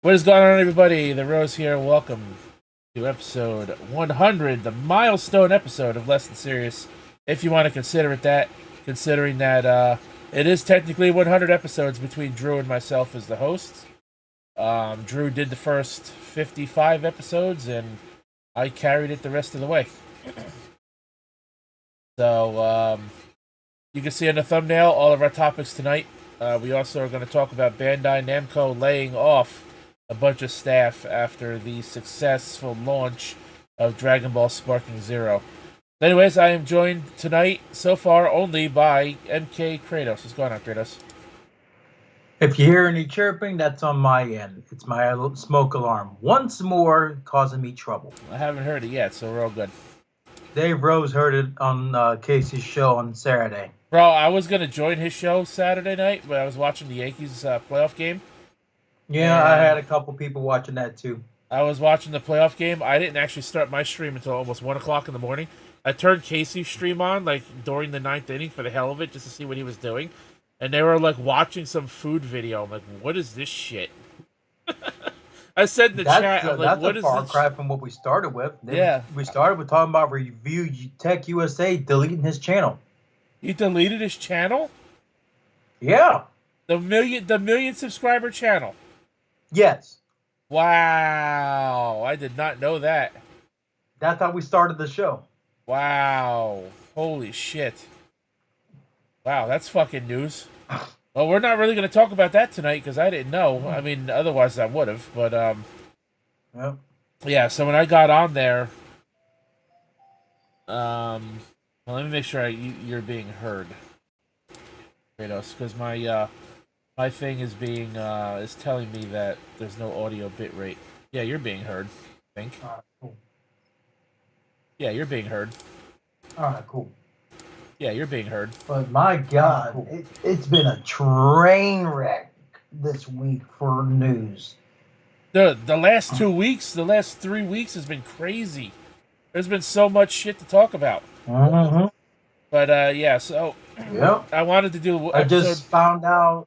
What is going on, everybody? The Rose here. Welcome to episode 100, the milestone episode of Less Than Serious, if you want to consider it that, considering that it is technically 100 episodes between Drew and myself as the hosts. Drew did the first 55 episodes, and I carried it the rest of the way. So, you can see in the thumbnail all of our topics tonight. We also are going to talk about Bandai Namco laying off a bunch of staff after the successful launch of Dragon Ball Sparking Zero. Anyways, I am joined tonight, so far, only by MK Kratos. What's going on, Kratos? If you hear any chirping, that's on my end. It's my smoke alarm. Once more, causing me trouble. I haven't heard it yet, so we're all good. Dave Rose heard it on Casey's show on Saturday. Bro, I was going to join his show Saturday night, but I was watching the Yankees playoff game. Yeah, I had a couple people watching that too. I was watching the playoff game. I didn't actually start my stream until almost 1 o'clock in the morning. I turned Casey's stream on, like, during the 9th inning for the hell of it, just to see what he was doing. And they were, like, watching some food video. I'm like, what is this shit? I said in the chat, I'm like, what is this? That's a far cry from what we started with. Yeah. We started with talking about Review Tech USA deleting his channel. He deleted his channel? Yeah. The million subscriber channel? Yes. Wow. I did not know that. That's how we started the show. Wow. Holy shit. Wow, that's fucking news. Well, we're not really going to talk about that tonight because I didn't know. I mean, otherwise I would have. But, Yep. yeah, so when I got on there, well, let me make sure you're being heard, Kratos, because my thing is is telling me that there's no audio bit rate. Yeah, you're being heard, I think. All right, cool. Yeah, you're being heard. All right, cool. Yeah, you're being heard. But my God, it's been a train wreck this week for news. The last 2 weeks, the last 3 weeks has been crazy. There's been so much shit to talk about. Mm-hmm. But yeah, so Yep. I wanted to do. I just found out.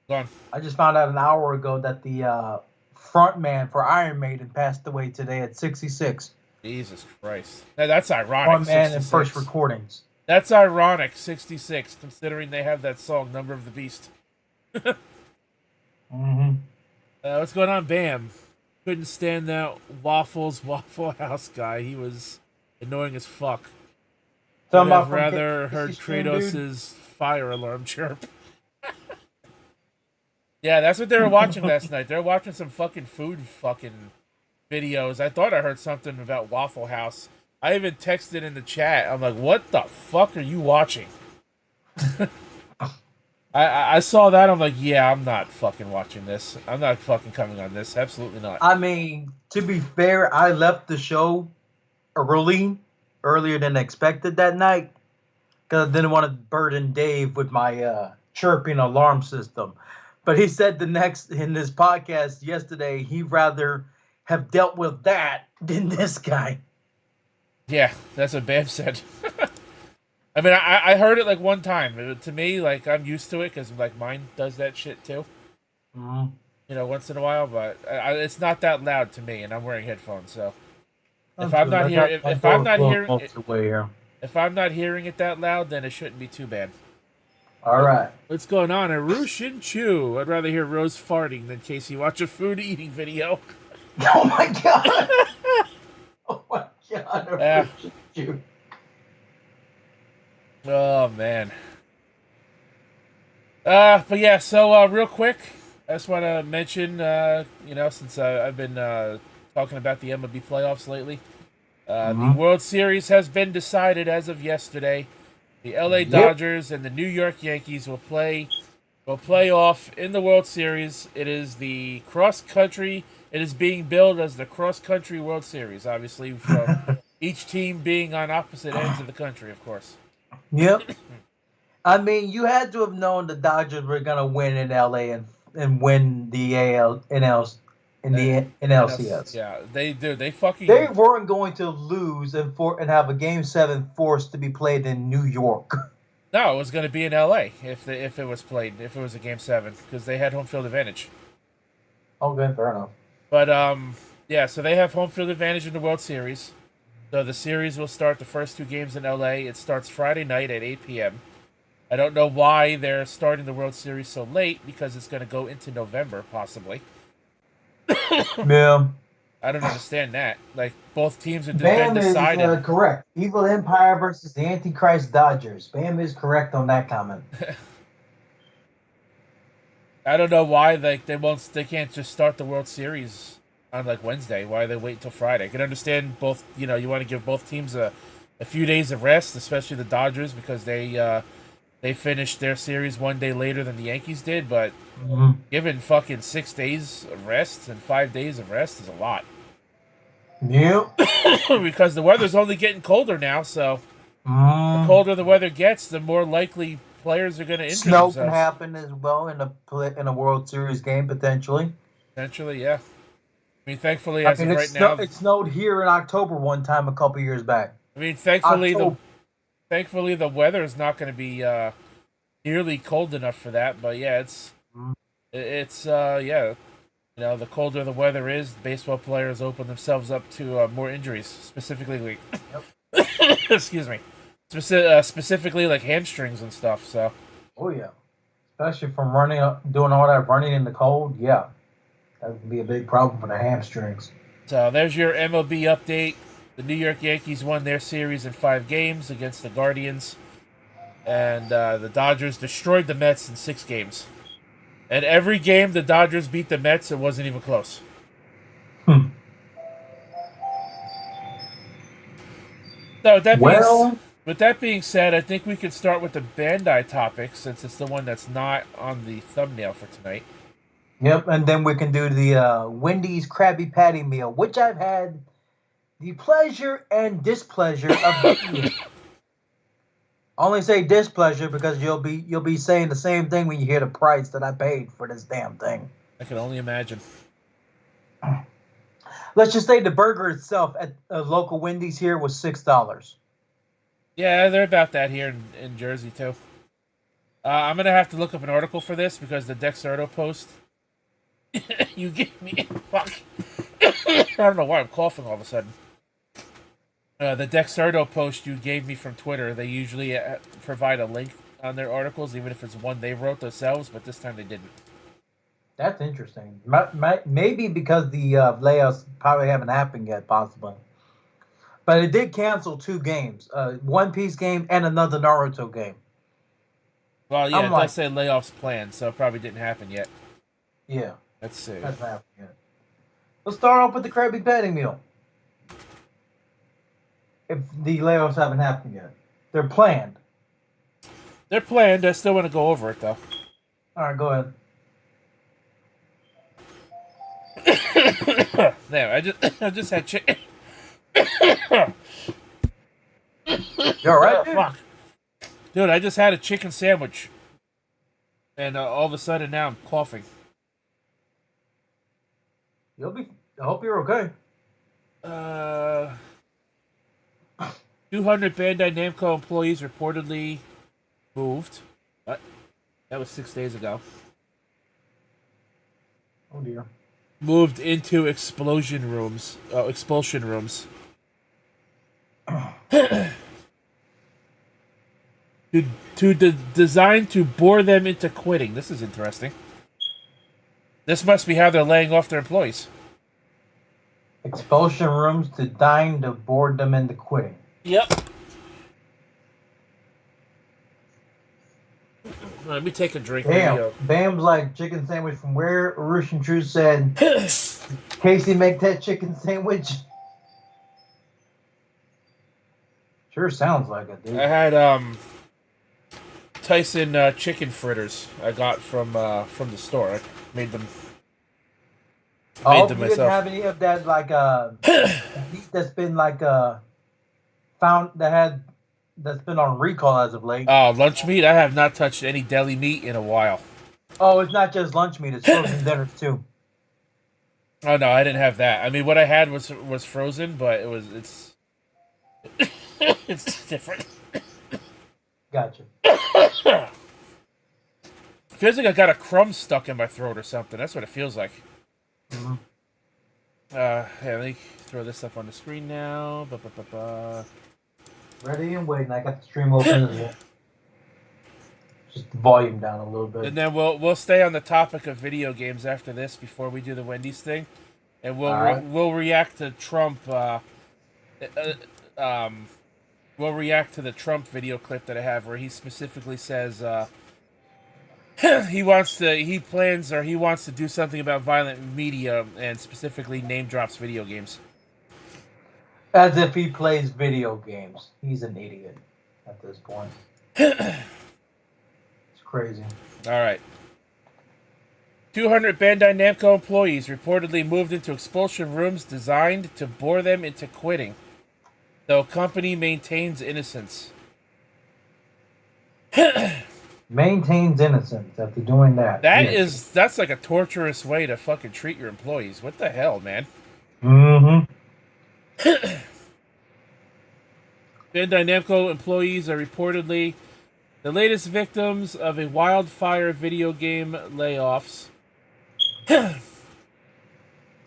Go on. I just found out an hour ago that the front man for Iron Maiden passed away today at 66. Jesus Christ. Now, that's ironic. Front man 66. in first recordings. That's ironic, 66, considering they have that song, Number of the Beast. Mm-hmm. What's going on, Bam? Couldn't stand that Waffles Waffle House guy. He was annoying as fuck. I'd have rather heard Kratos' fire alarm chirp. Yeah, that's what they were watching last night. They were watching some fucking food fucking videos. I thought I heard something about Waffle House. I even texted in the chat. I'm like, what the fuck are you watching? I saw that. I'm like, yeah, I'm not fucking watching this. I'm not fucking coming on this. Absolutely not. I mean, to be fair, I left the show earlier than expected that night because I didn't want to burden Dave with my chirping alarm system. But he said in this podcast yesterday, he'd rather have dealt with that than this guy. Yeah, that's what Bam said. I mean, I heard it like one time. To me, like, I'm used to it because like mine does that shit too. Mm-hmm. You know, once in a while, but it's not that loud to me, and I'm wearing headphones. So if I'm not hearing it that loud, then it shouldn't be too bad. All right. What's going on? Arushin Chu. I'd rather hear Rose farting than Casey watch a food eating video. Oh my God. Oh my God. Arushin Chu. Oh man. But yeah, so real quick, I just want to mention, since I've been talking about the MLB playoffs lately, the World Series has been decided as of yesterday. The LA Dodgers and the New York Yankees will play off in the World Series. It is the cross-country. It is being billed as the cross-country World Series, obviously, from each team being on opposite ends of the country, of course. Yep. I mean, you had to have known the Dodgers were going to win in LA and win the NLCS. Yeah, they do. They weren't going to lose and have a Game 7 forced to be played in New York. No, it was going to be in LA if it was played, if it was a Game 7, because they had home field advantage. Okay, fair enough. But yeah, so they have home field advantage in the World Series. So the series will start the first 2 games in LA. It starts Friday night at 8 p.m. I don't know why they're starting the World Series so late, because it's going to go into November, possibly. Yeah. I don't understand that. Like, both teams have been Bam is decided. correct. Evil Empire versus the Antichrist Dodgers. Bam is correct on that comment. I don't know why they can't just start the World Series on like Wednesday. Why they wait until Friday? I can understand both. You know, you want to give both teams a few days of rest, especially the Dodgers, because they finished their series 1 day later than the Yankees did. But given fucking 6 days of rest and 5 days of rest is a lot. Yep. Because the weather's only getting colder now, so the colder the weather gets, the more likely players are going to injure Snow themselves. can happen as well in a World Series game potentially. Potentially, yeah. I mean, thankfully, as of right now, it snowed here in October one time a couple years back. I mean, thankfully the weather is not going to be nearly cold enough for that. But yeah, it's yeah. You know, the colder the weather is, baseball players open themselves up to more injuries, specifically. Excuse me. Specifically like hamstrings and stuff. So. Oh yeah, especially from doing all that running in the cold. Yeah, that would be a big problem for the hamstrings. So there's your MLB update. The New York Yankees won their series in 5 games against the Guardians, and the Dodgers destroyed the Mets in 6 games. And every game the Dodgers beat the Mets, it wasn't even close. So with that being said, I think we could start with the Bandai topic, since it's the one that's not on the thumbnail for tonight. Yep, and then we can do the Wendy's Krabby Patty meal, which I've had the pleasure and displeasure of eating. I only say displeasure because you'll be saying the same thing when you hear the price that I paid for this damn thing. I can only imagine. Let's just say the burger itself at a local Wendy's here was $6. Yeah, they're about that here in Jersey too. I'm gonna have to look up an article for this, because the Dexerto post you gave me. Fuck. I don't know why I'm coughing all of a sudden. The Dexerto post you gave me from Twitter, they usually provide a link on their articles, even if it's one they wrote themselves, but this time they didn't. That's interesting. Maybe because the layoffs probably haven't happened yet, possibly. But it did cancel 2 games, One Piece game and another Naruto game. Well, yeah, it does say layoffs planned, so it probably didn't happen yet. Yeah. Let's see. That's happened yet. Let's start off with the Krabby Patty meal. If the layoffs haven't happened yet. They're planned. They're planned. I still want to go over it, though. All right, go ahead. There, I just had chicken. You all right, dude? Fuck. Dude, I just had a chicken sandwich. And all of a sudden now I'm coughing. I hope you're okay. 200 Bandai Namco employees reportedly moved. What? That was 6 days ago. Oh dear. Moved into expulsion rooms. Designed to bore them into quitting. This is interesting. This must be how they're laying off their employees. Expulsion rooms designed to bore them into quitting. Yep. Let me take a drink. Damn. Bam's like chicken sandwich from where? Russian Truth said, Casey, make that chicken sandwich. Sure sounds like it, dude. I had Tyson chicken fritters I got from the store. I made them. You didn't have any of that like meat that's been like that's been on recall as of late. Oh, lunch meat? I have not touched any deli meat in a while. Oh, it's not just lunch meat; it's frozen dinners too. Oh no, I didn't have that. I mean, what I had was frozen, but it's it's different. Gotcha. Feels like I got a crumb stuck in my throat or something. That's what it feels like. Let me throw this up on the screen now. Ready and waiting. I got the stream open as well. Just the volume down a little bit. And then we'll stay on the topic of video games after this before we do the Wendy's thing, and we'll react to Trump. We'll react to the Trump video clip that I have where he specifically says he wants to do something about violent media and specifically name drops video games. As if he plays video games. He's an idiot at this point. It's crazy. All right. 200 Bandai Namco employees reportedly moved into expulsion rooms designed to bore them into quitting, though company maintains innocence. Maintains innocence after doing that. That's like a torturous way to fucking treat your employees. What the hell, man? Mm-hmm. Bandai Namco employees are reportedly the latest victims of a wildfire video game layoffs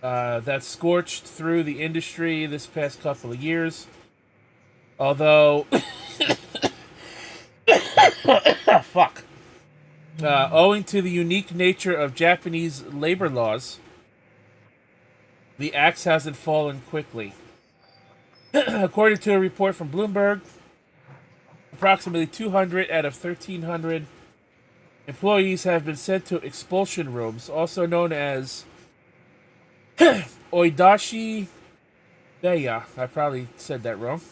that scorched through the industry this past couple of years. Although, owing to the unique nature of Japanese labor laws, the axe hasn't fallen quickly. According to a report from Bloomberg, approximately 200 out of 1,300 employees have been sent to expulsion rooms, also known as Oidashi Beya. I probably said that wrong.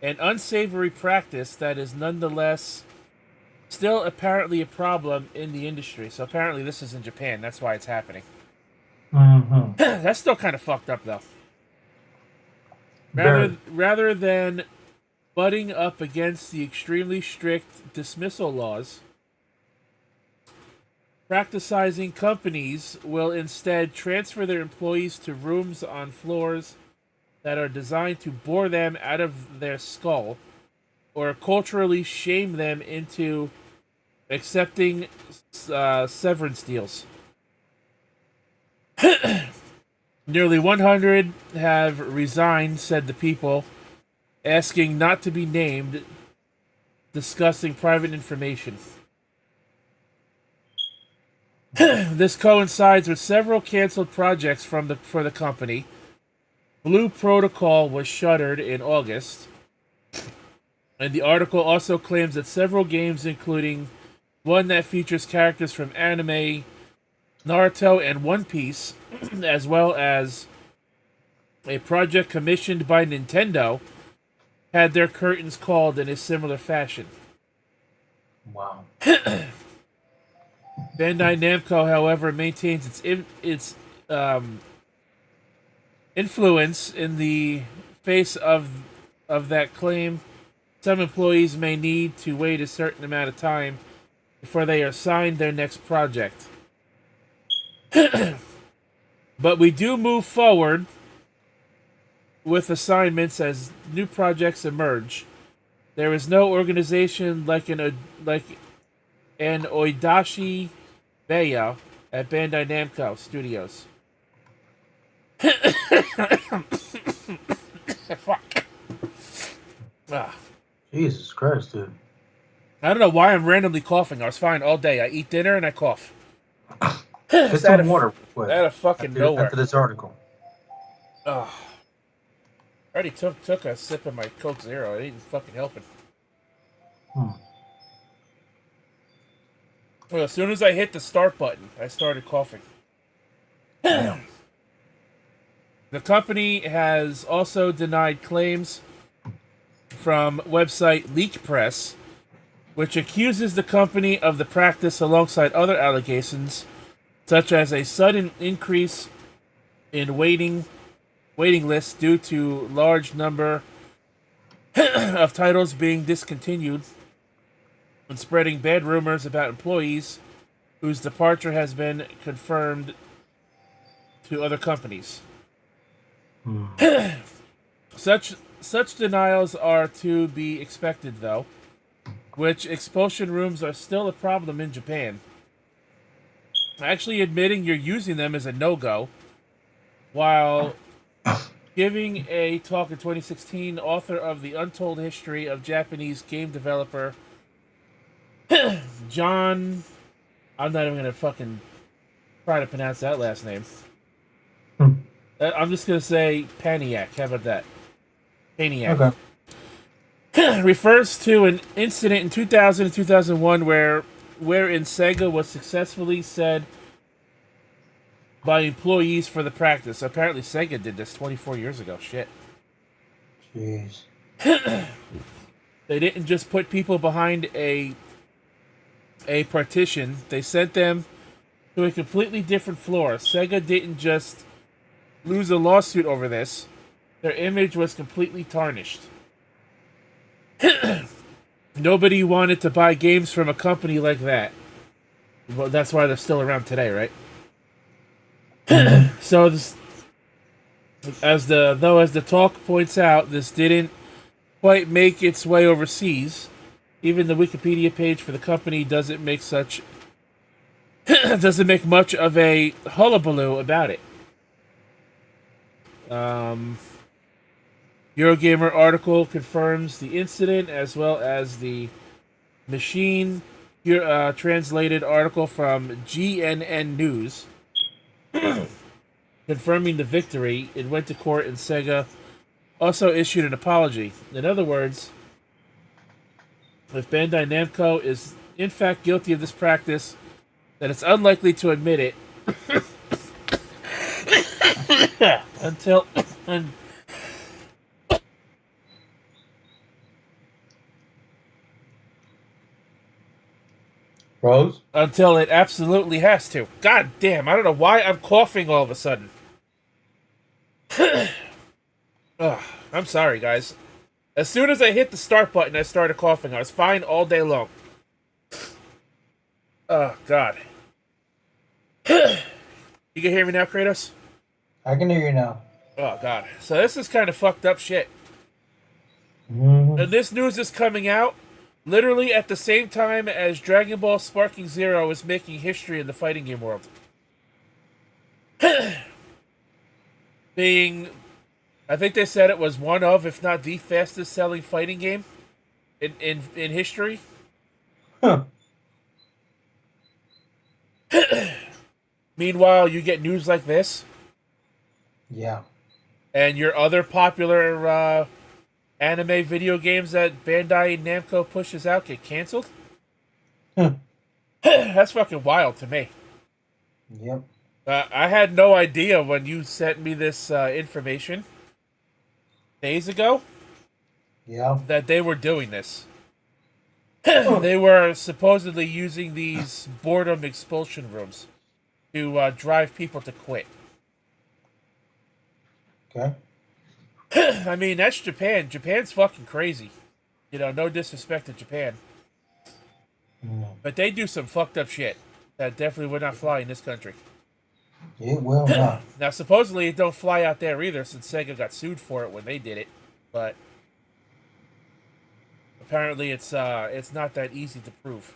An unsavory practice that is nonetheless still apparently a problem in the industry. So apparently this is in Japan. That's why it's happening. Mm-hmm. That's still kind of fucked up, though. Rather than butting up against the extremely strict dismissal laws, practicing companies will instead transfer their employees to rooms on floors that are designed to bore them out of their skull or culturally shame them into accepting severance deals. Nearly 100 have resigned, said the people, asking not to be named, discussing private information. This coincides with several canceled projects for the company. Blue Protocol was shuttered in August, and the article also claims that several games, including one that features characters from anime, Naruto, and One Piece, as well as a project commissioned by Nintendo, had their curtains called in a similar fashion. Wow. Bandai Namco, however, maintains its influence in the face of that claim. Some employees may need to wait a certain amount of time before they are assigned their next project. But we do move forward with assignments as new projects emerge. There is no organization like an Oidashi Beya at Bandai Namco Studios. Fuck. Jesus Christ, dude. I don't know why I'm randomly coughing. I was fine all day. I eat dinner and I cough. Get some water. Out of fucking nowhere. After this article. I already took a sip of my Coke Zero. It ain't fucking helping. Well, as soon as I hit the start button, I started coughing. The company has also denied claims from website Leak Press, which accuses the company of the practice alongside other allegations, such as a sudden increase in waiting lists due to large number of titles being discontinued, and spreading bad rumors about employees whose departure has been confirmed to other companies. Such denials are to be expected, though, which expulsion rooms are still a problem in Japan. Actually admitting you're using them is a no-go, While giving a talk in 2016, author of The Untold History of Japanese Game Developer John... I'm not even going to fucking try to pronounce that last name. I'm just going to say Paniac. How about that? Paniac. Okay. Refers to an incident in 2000 and 2001 wherein Sega was successfully said by employees for the practice. Apparently Sega did this 24 years ago. Shit. Jeez. They didn't just put people behind a partition. They sent them to a completely different floor. Sega didn't just lose a lawsuit over this. Their image was completely tarnished. Nobody wanted to buy games from a company like that. Well, that's why they're still around today, right? So, as the talk points out, this didn't quite make its way overseas. Even the Wikipedia page for the company doesn't make much of a hullabaloo about it. Eurogamer article confirms the incident, as well as the machine translated article from GNN News confirming the victory. It went to court, and Sega also issued an apology. In other words, if Bandai Namco is in fact guilty of this practice, then it's unlikely to admit it until Rose? until it absolutely has to. God damn, I don't know why I'm coughing all of a sudden. Ugh, I'm sorry, guys. As soon as I hit the start button, I started coughing. I was fine all day long. Oh, God. You can hear me now, Kratos? I can hear you now. Oh, God. So this is kind of fucked up shit. Mm-hmm. And this news is coming out literally at the same time as Dragon Ball Sparking Zero is making history in the fighting game world. Being... I think they said it was one of, if not the fastest selling fighting game in history. Huh. Meanwhile, you get news like this, Yeah. and your other popular anime video games that Bandai Namco pushes out get canceled. That's fucking wild to me. Yep. I had no idea when you sent me this information days ago. Yeah. That they were doing this. They were supposedly using these boredom expulsion rooms to drive people to quit. Okay. I mean, that's Japan. Japan's fucking crazy. You know, no disrespect to Japan. But they do some fucked up shit that definitely would not fly in this country. It will not. Now, supposedly it don't fly out there either, since Sega got sued for it when they did it. But apparently it's not that easy to prove.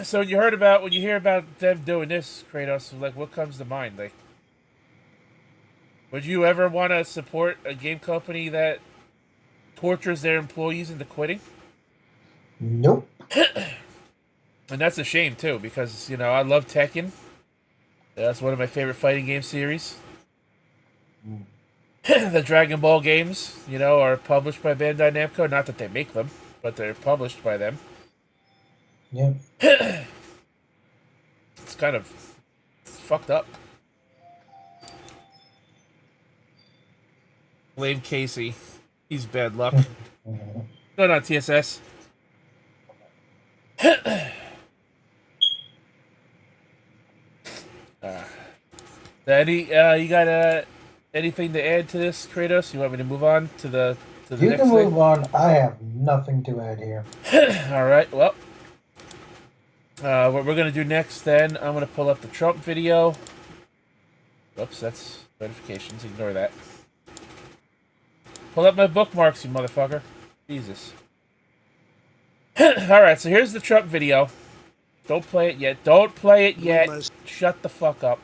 So when you hear about them doing this, Kratos, like, what comes to mind? Like, would you ever want to support a game company that tortures their employees into quitting? Nope. And that's a shame too, because you know I love Tekken. That's one of my favorite fighting game series. The Dragon Ball games, you know, are published by Bandai Namco. Not that they make them, but they're published by them. Yep. It's kind of fucked up. Blame Casey. He's bad luck. Going on TSS. You got anything to add to this, Kratos? You want me to move on to the next thing? You can move on. I have nothing to add here. All right. Well, what we're gonna do next, then, I'm gonna pull up the Trump video. Whoops, that's notifications. Ignore that. Pull up my bookmarks, you motherfucker. Jesus. All right. So here's the Trump video. Don't play it yet. Don't play it yet. Shut the fuck up.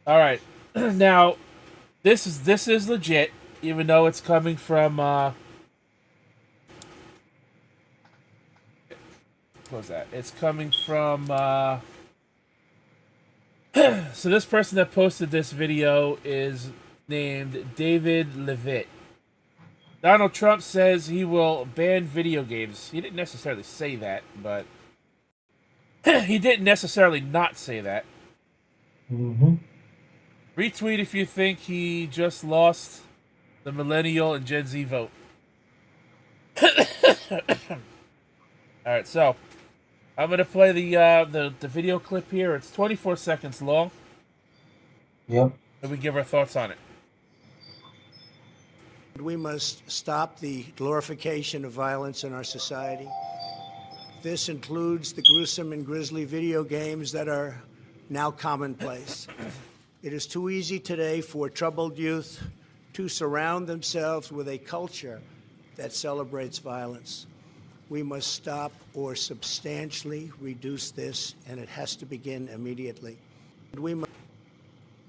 All right. Now, this is legit, even though it's coming from what was that? It's coming from so this person that posted this video is named David Levitt. Donald Trump says he will ban video games. He didn't necessarily say that, but he didn't necessarily not say that. Mm-hmm. Retweet if you think he just lost the millennial and Gen Z vote. Alright, so I'm gonna play the video clip here. It's 24 seconds long. Yep. And we give our thoughts on it. We must stop the glorification of violence in our society. This includes the gruesome and grisly video games that are now commonplace. It is too easy today for troubled youth to surround themselves with a culture that celebrates violence. We must stop or substantially reduce this, and it has to begin immediately. We must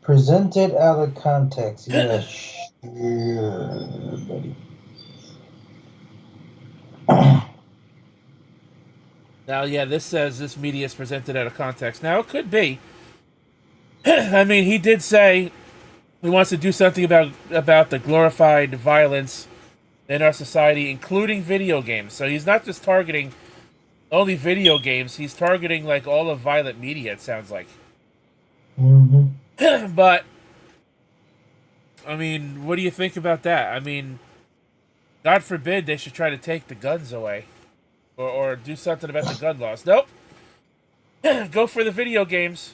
Presented out of context. Yeah, sure, buddy. Now, yeah, this says this media is presented out of context. Now, it could be. I mean, he did say he wants to do something about the glorified violence in our society, including video games. So he's not just targeting only video games. He's targeting, like, all of violent media, it sounds like. Mm-hmm. But, I mean, what do you think about that? I mean, God forbid they should try to take the guns away. Or do something about the gun laws. Nope. Go for the video games.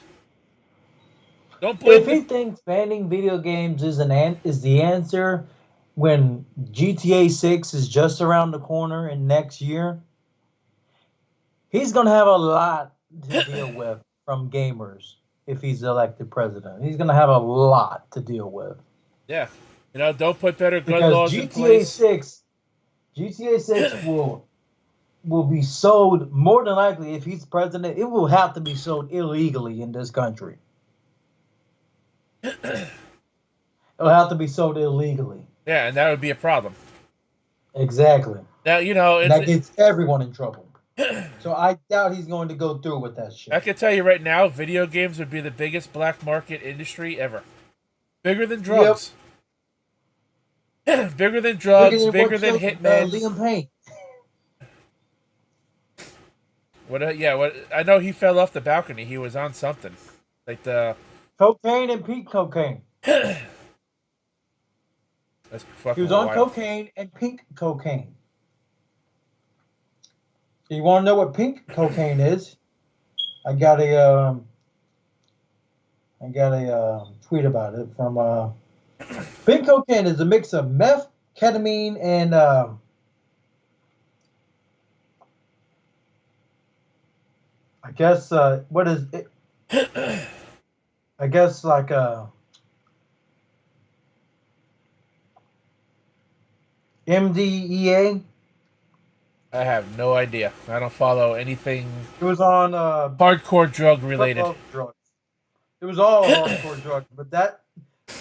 Don't blame If he thinks banning video games is the answer when GTA 6 is just around the corner in next year, he's going to have a lot to deal with from gamers if he's elected president. He's going to have a lot to deal with. Yeah. You know, don't put better gun laws in place. GTA 6 will be sold, more than likely, if he's president, it will have to be sold illegally in this country. It'll have to be sold illegally. Yeah, and that would be a problem. Exactly. Now, you know... that gets everyone in trouble. So I doubt he's going to go through with that shit. I can tell you right now, video games would be the biggest black market industry ever. Bigger than drugs. Yep. Bigger than drugs, bigger than hitmen. Liam Payne. What? Yeah. What? I know he fell off the balcony. He was on something, like the cocaine and pink cocaine. That's fucking He was on wild. cocaine and pink cocaine. So you want to know what pink cocaine is? I got a tweet about it from pink cocaine is a mix of meth, ketamine, and I guess what is it? I guess like MDEA. I have no idea. I don't follow anything. It was on hardcore drug related. Drugs. It was all hardcore drugs, but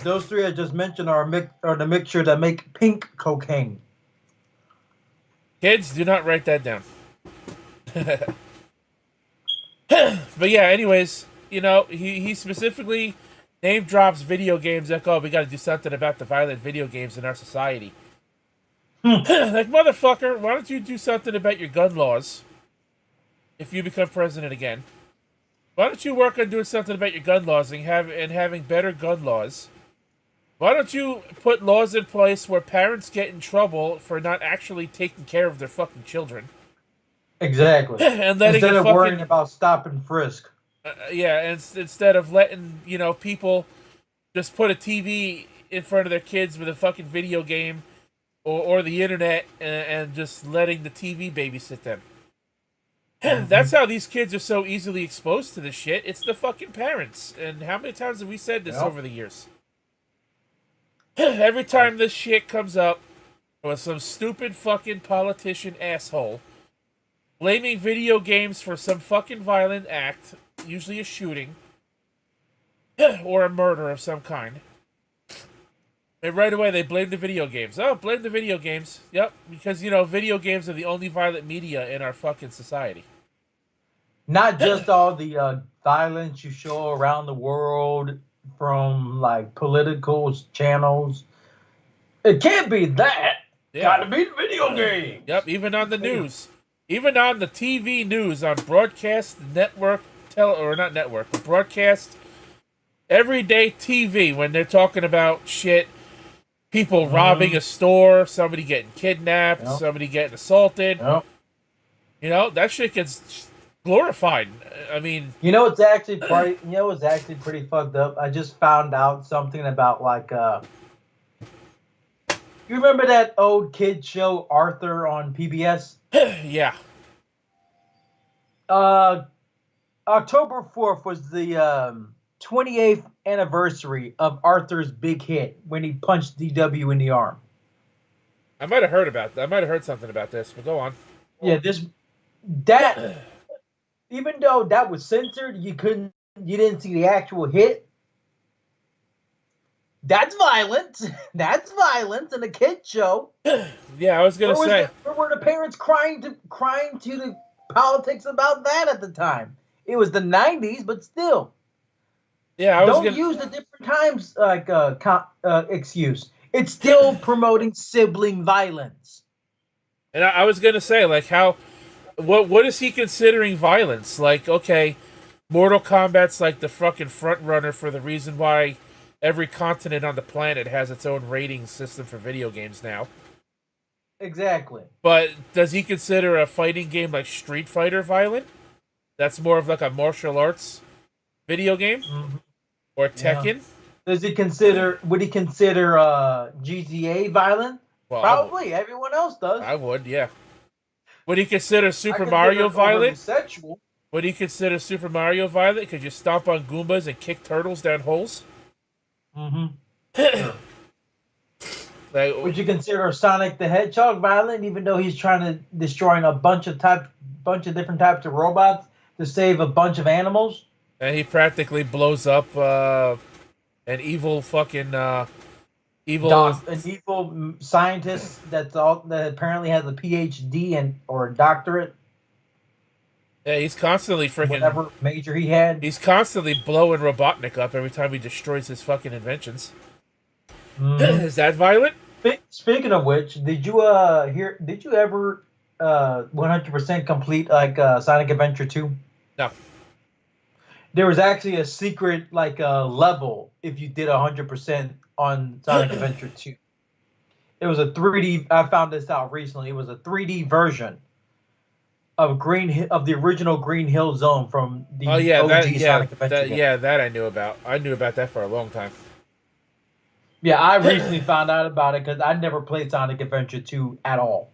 those three I just mentioned are the mixture that make pink cocaine. Kids, do not write that down. But yeah, anyways, you know, he specifically name drops video games like, oh, we got to do something about the violent video games in our society. Like, motherfucker, why don't you do something about your gun laws if you become president again? Why don't you work on doing something about your gun laws and having better gun laws? Why don't you put laws in place where parents get in trouble for not actually taking care of their fucking children? Exactly. And letting instead of worrying about stop and frisk. Yeah, and instead of letting, you know, people just put a TV in front of their kids with a fucking video game or the internet and just letting the TV babysit them. That's how these kids are so easily exposed to this shit. It's the fucking parents. And how many times have we said this over the years? Every time this shit comes up with some stupid fucking politician asshole blaming video games for some fucking violent act, usually a shooting, or a murder of some kind. And right away, they blame the video games. Oh, blame the video games. Yep, because, video games are the only violent media in our fucking society. Not just all the violence you show around the world from, like, political channels. It can't be that. Yeah. Gotta be the video game. Yep, even on the news. Even on the TV news, on broadcast network, broadcast everyday TV, when they're talking about shit, people robbing a store, somebody getting kidnapped, somebody getting assaulted. Yep. That shit gets glorified. I mean, what's actually pretty fucked up? I just found out something about, like, you remember that old kid show Arthur on PBS? Yeah. October 4th was the 28th anniversary of Arthur's big hit when he punched DW in the arm. I might have heard something about this, but go on. Yeah, even though that was censored, you didn't see the actual hit. That's violence. That's violence in a kid show. Yeah, I was gonna say. Where were the parents crying to the politics about that at the time? It was the 90s, but still. Yeah, Don't use the different times like excuse. It's still promoting sibling violence. And I was gonna say, like, what is he considering violence? Like, okay, Mortal Kombat's like the fucking front runner for the reason why every continent on the planet has its own rating system for video games now. Exactly. But does he consider a fighting game like Street Fighter violent? That's more of like a martial arts video game? Mm-hmm. Or Tekken? Yeah. Would he consider GTA violent? Well, probably. Everyone else does. I would, yeah. Would he consider Super Mario violent? Sexual. Would he consider Super Mario violent? Could you stomp on Goombas and kick turtles down holes? Mm-hmm. Would you consider Sonic the Hedgehog violent, even though he's trying to destroying a bunch of different types of robots to save a bunch of animals? And he practically blows up an evil fucking an evil scientist that apparently has a PhD or a doctorate. Yeah, he's constantly freaking whatever major he had. He's constantly blowing Robotnik up every time he destroys his fucking inventions. Is that violent? Speaking of which, did you ever 100% complete like Sonic Adventure 2? No. There was actually a secret like level if you did 100% on Sonic Adventure 2. It was a 3D. I found this out recently. It was a 3D version of the original Green Hill Zone from the OG Sonic Adventure game. That I knew about. I knew about that for a long time. Yeah, I recently found out about it because I never played Sonic Adventure 2 at all.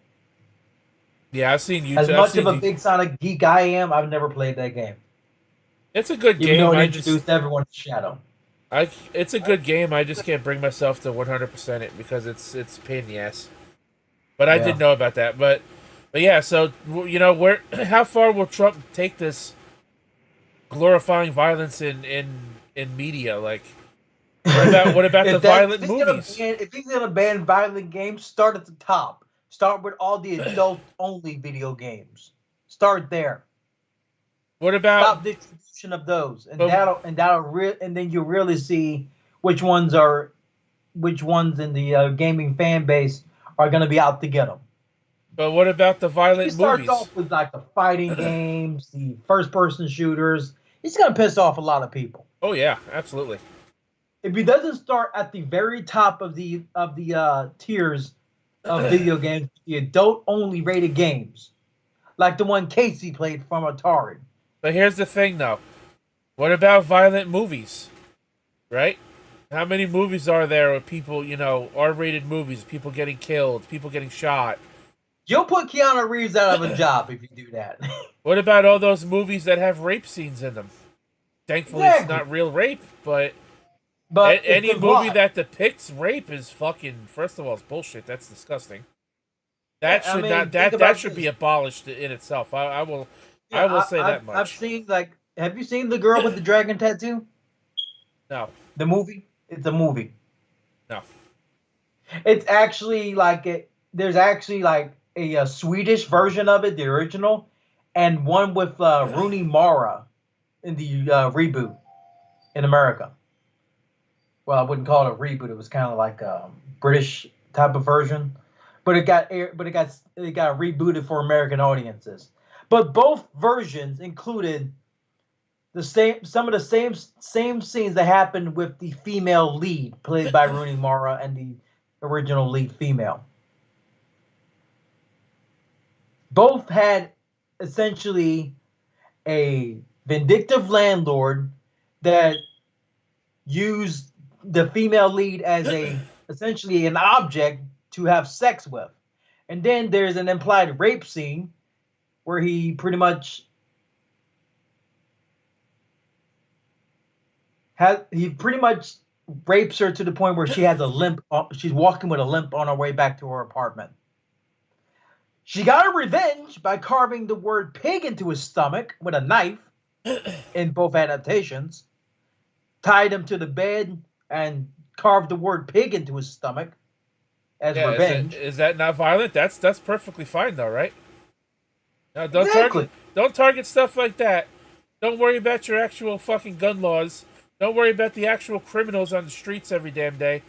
Yeah, I've seen you. As much of a big Sonic geek I am, I've never played that game. It's a good game. Even though it introduced everyone to Shadow. It's a good game. I just can't bring myself to 100% it because it's a pain in the ass. But I did know about that. But yeah, so how far will Trump take this glorifying violence in media? Like, what about the violent movies? If he's gonna ban violent games, start at the top. Start with all the adult-only video games. Start there. What about stop distribution of those, and then you'll really see which ones in the gaming fan base are going to be out to get them. But what about the violent movies? He starts off with like the fighting games, the first-person shooters. He's going to piss off a lot of people. Oh yeah, absolutely. If he doesn't start at the very top of the tiers of video games, the adult-only rated games, like the one Casey played from Atari. But here's the thing, though. What about violent movies? Right? How many movies are there with people, R-rated movies, people getting killed, people getting shot? You'll put Keanu Reeves out of a job if you do that. What about all those movies that have rape scenes in them? Thankfully, It's not real rape, but any movie that depicts rape is fucking, first of all, it's bullshit. That's disgusting. That I should mean, not think that about should this. be abolished in itself. I will Yeah, say that I've much. seen like. Have you seen the girl with the dragon tattoo? No, The movie. It's a movie. no. It's actually like there's actually like a Swedish version of it, the original, and one with Rooney Mara in the reboot in America. Well, I wouldn't call it a reboot. It was kind of like a British type of version, but it got rebooted for American audiences. But both versions included some of the same scenes that happened with the female lead played by Rooney Mara and the original lead female. Both had essentially a vindictive landlord that used the female lead as essentially an object to have sex with. And then there's an implied rape scene where he pretty much rapes her to the point where she has a limp. She's walking with a limp on her way back to her apartment. She got her revenge by carving the word pig into his stomach with a knife in both adaptations, tied him to the bed, and carved the word pig into his stomach as revenge. Is that not violent? That's perfectly fine though, right? No, Exactly. Don't target stuff like that. Don't worry about your actual fucking gun laws. Don't worry about the actual criminals on the streets every damn day.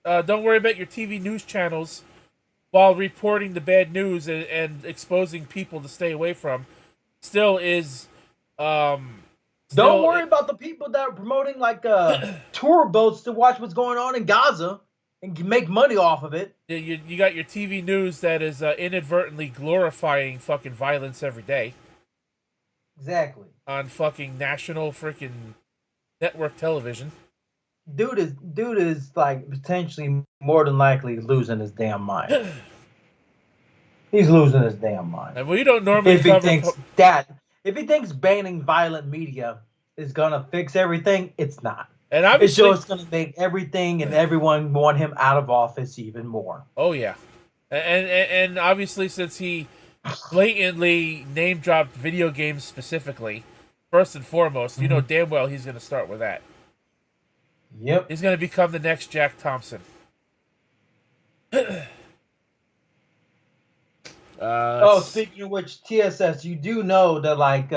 Don't worry about your TV news channels while reporting the bad news and exposing people to stay away from. Still is. Don't worry about the people that are promoting like tour boats to watch what's going on in Gaza and make money off of it. You got your TV news that is inadvertently glorifying fucking violence every day. Exactly. On fucking national freaking network television. Dude is like potentially more than likely losing his damn mind. He's losing his damn mind. And we don't normally if he thinks banning violent media is gonna fix everything, it's not. And obviously, it's just gonna make everything and everyone want him out of office even more. Oh yeah, and obviously since he blatantly name dropped video games specifically, first and foremost, you know damn well he's gonna start with that. Yep. He's gonna become the next Jack Thompson. Speaking of which, TSS, you do know that like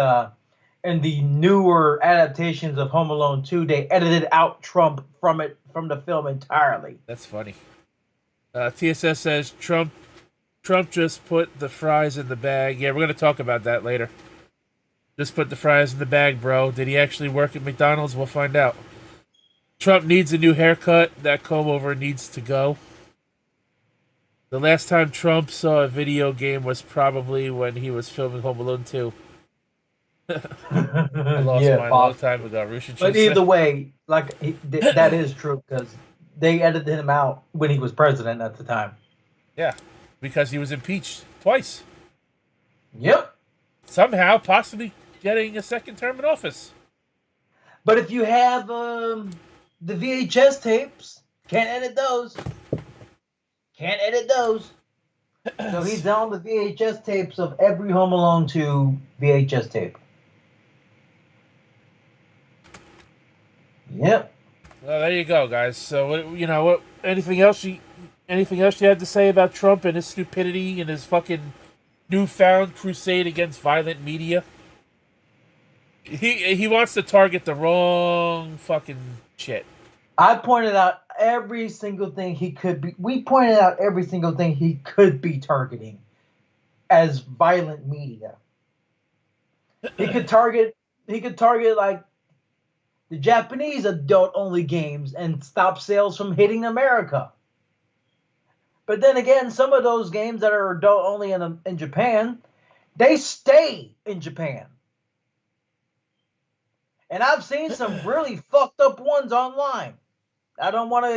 in the newer adaptations of Home Alone 2, they edited out Trump from the film entirely. That's funny. TSS says Trump just put the fries in the bag. Yeah, we're gonna talk about that later. Just put the fries in the bag, bro. Did he actually work at McDonald's? We'll find out. Trump needs a new haircut. That comb over needs to go. The last time Trump saw a video game was probably when he was filming Home Alone 2. I lost mine a long time ago. But either way, like that is true because they edited him out when he was president at the time. Yeah, because he was impeached twice. Yep. Somehow, possibly getting a second term in office. But if you have the VHS tapes, can't edit those. Can't edit those. So he's on the VHS tapes of every Home Alone 2 VHS tape. Yep. Well, there you go, guys. So what? Anything else you had to say about Trump and his stupidity and his fucking newfound crusade against violent media? He wants to target the wrong fucking shit. I pointed out every single thing he could be. We pointed out every single thing he could be targeting as violent media. He could target like the Japanese adult-only games and stop sales from hitting America. But then again, some of those games that are adult-only in Japan, they stay in Japan. And I've seen some really fucked up ones online. I don't want to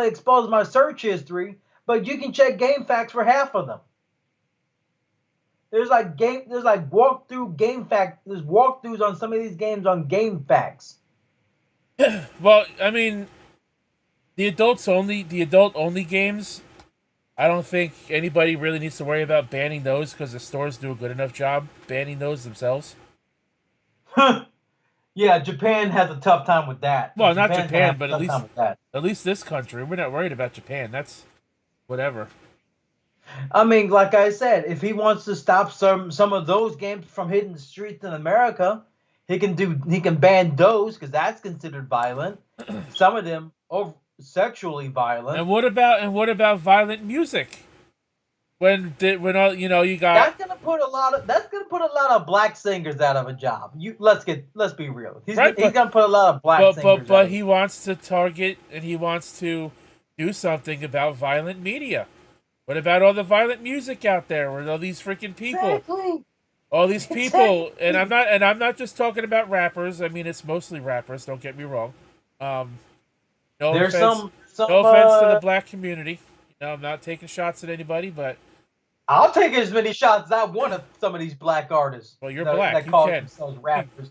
expose my search history, but you can check GameFAQs for half of them. There's walkthroughs on some of these games on GameFAQs. Well, I mean, the adult only games I don't think anybody really needs to worry about banning those because the stores do a good enough job banning those themselves. Yeah, Japan has a tough time with that. Well, not Japan's gonna Japan, have a but tough time with that. at least this country, we're not worried about Japan. That's whatever. I mean, like I said, if he wants to stop some of those games from hitting the streets in America, he can ban those because that's considered violent. Some of them are sexually violent. And what about violent music? When all you got That's gonna put a lot of black singers out of a job. Let's be real. He's gonna put a lot of black singers. But he wants to target and he wants to do something about violent media. What about all the violent music out there with all these freaking people? Exactly. All these people, and I'm not just talking about rappers. I mean, it's mostly rappers. Don't get me wrong. No There's offense, some no offense to the black community. I'm not taking shots at anybody, but I'll take as many shots as I want of some of these black artists. Well, you're black. That You call can. themselves rappers.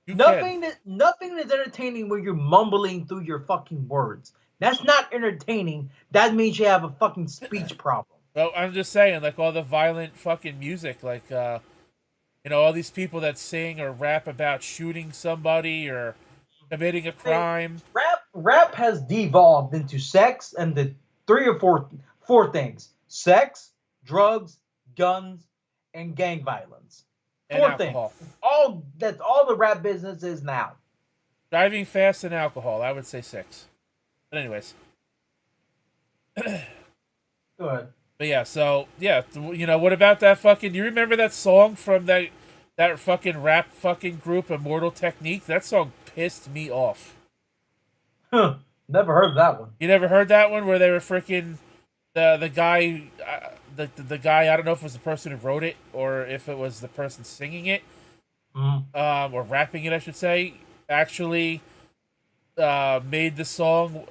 Nothing Nothing is entertaining when you're mumbling through your fucking words. That's not entertaining. That means you have a fucking speech problem. Well, I'm just saying, like all the violent fucking music, like all these people that sing or rap about shooting somebody or committing a crime. Rap has devolved into sex and the three or four things: sex, drugs, guns, and gang violence. Four alcohol. things. That's all the rap business is now. Driving fast and alcohol. I would say 6. But anyways. Go ahead. But yeah, so yeah, what about that fucking? Do you remember that song from that fucking rap fucking group, Immortal Technique? That song pissed me off. Huh. Never heard of that one. You never heard that one where they were freaking the guy the guy, I don't know if it was the person who wrote it or if it was the person singing it, or rapping it, I should say, actually made the song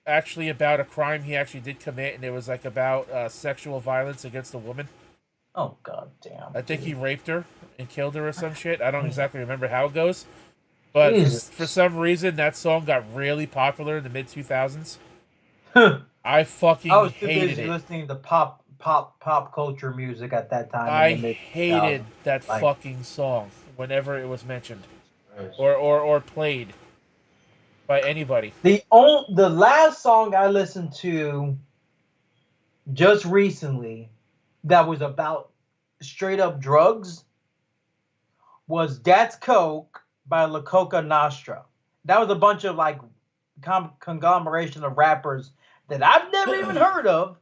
actually about a crime he actually did commit, and it was like about sexual violence against a woman. Oh, god damn. I think he raped her and killed her or some shit. I don't exactly remember how it goes. But for some reason, that song got really popular in the mid-2000s. I fucking I was too hated busy it. listening to pop culture music at that time. I hated that fucking song whenever it was mentioned or played by anybody. The last song I listened to just recently that was about straight up drugs was That's Coke by La Coca Nostra. That was a bunch of like conglomeration of rappers that I've never even heard of.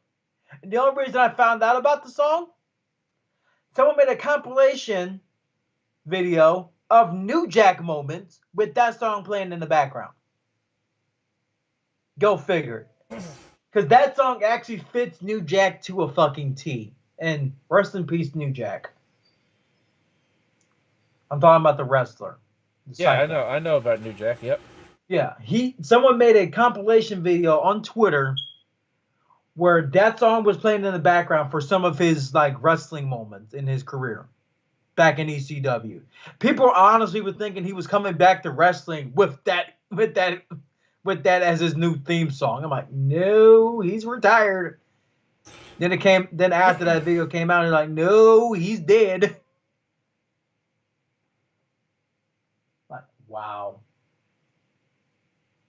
And the only reason I found out about the song, someone made a compilation video of New Jack moments with that song playing in the background. Go figure. Because that song actually fits New Jack to a fucking T. And rest in peace, New Jack. I'm talking about the wrestler. Yeah, I know about New Jack. Yep. Yeah, someone made a compilation video on Twitter where that song was playing in the background for some of his like wrestling moments in his career back in ECW. People honestly were thinking he was coming back to wrestling with that as his new theme song. I'm like, no, he's retired. Then after that video came out, and like, no, he's dead. Like, wow.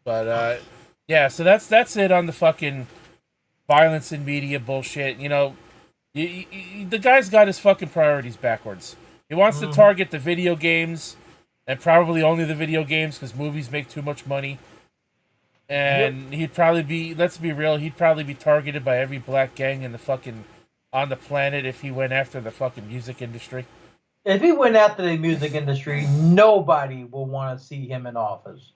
But yeah, so that's it on the fucking violence in media bullshit. The guy's got his fucking priorities backwards. He wants to target the video games, and probably only the video games, because movies make too much money. And he'd probably be, let's be real, he'd probably be targeted by every black gang on the planet if he went after the fucking music industry. If he went after the music industry, nobody will want to see him in office.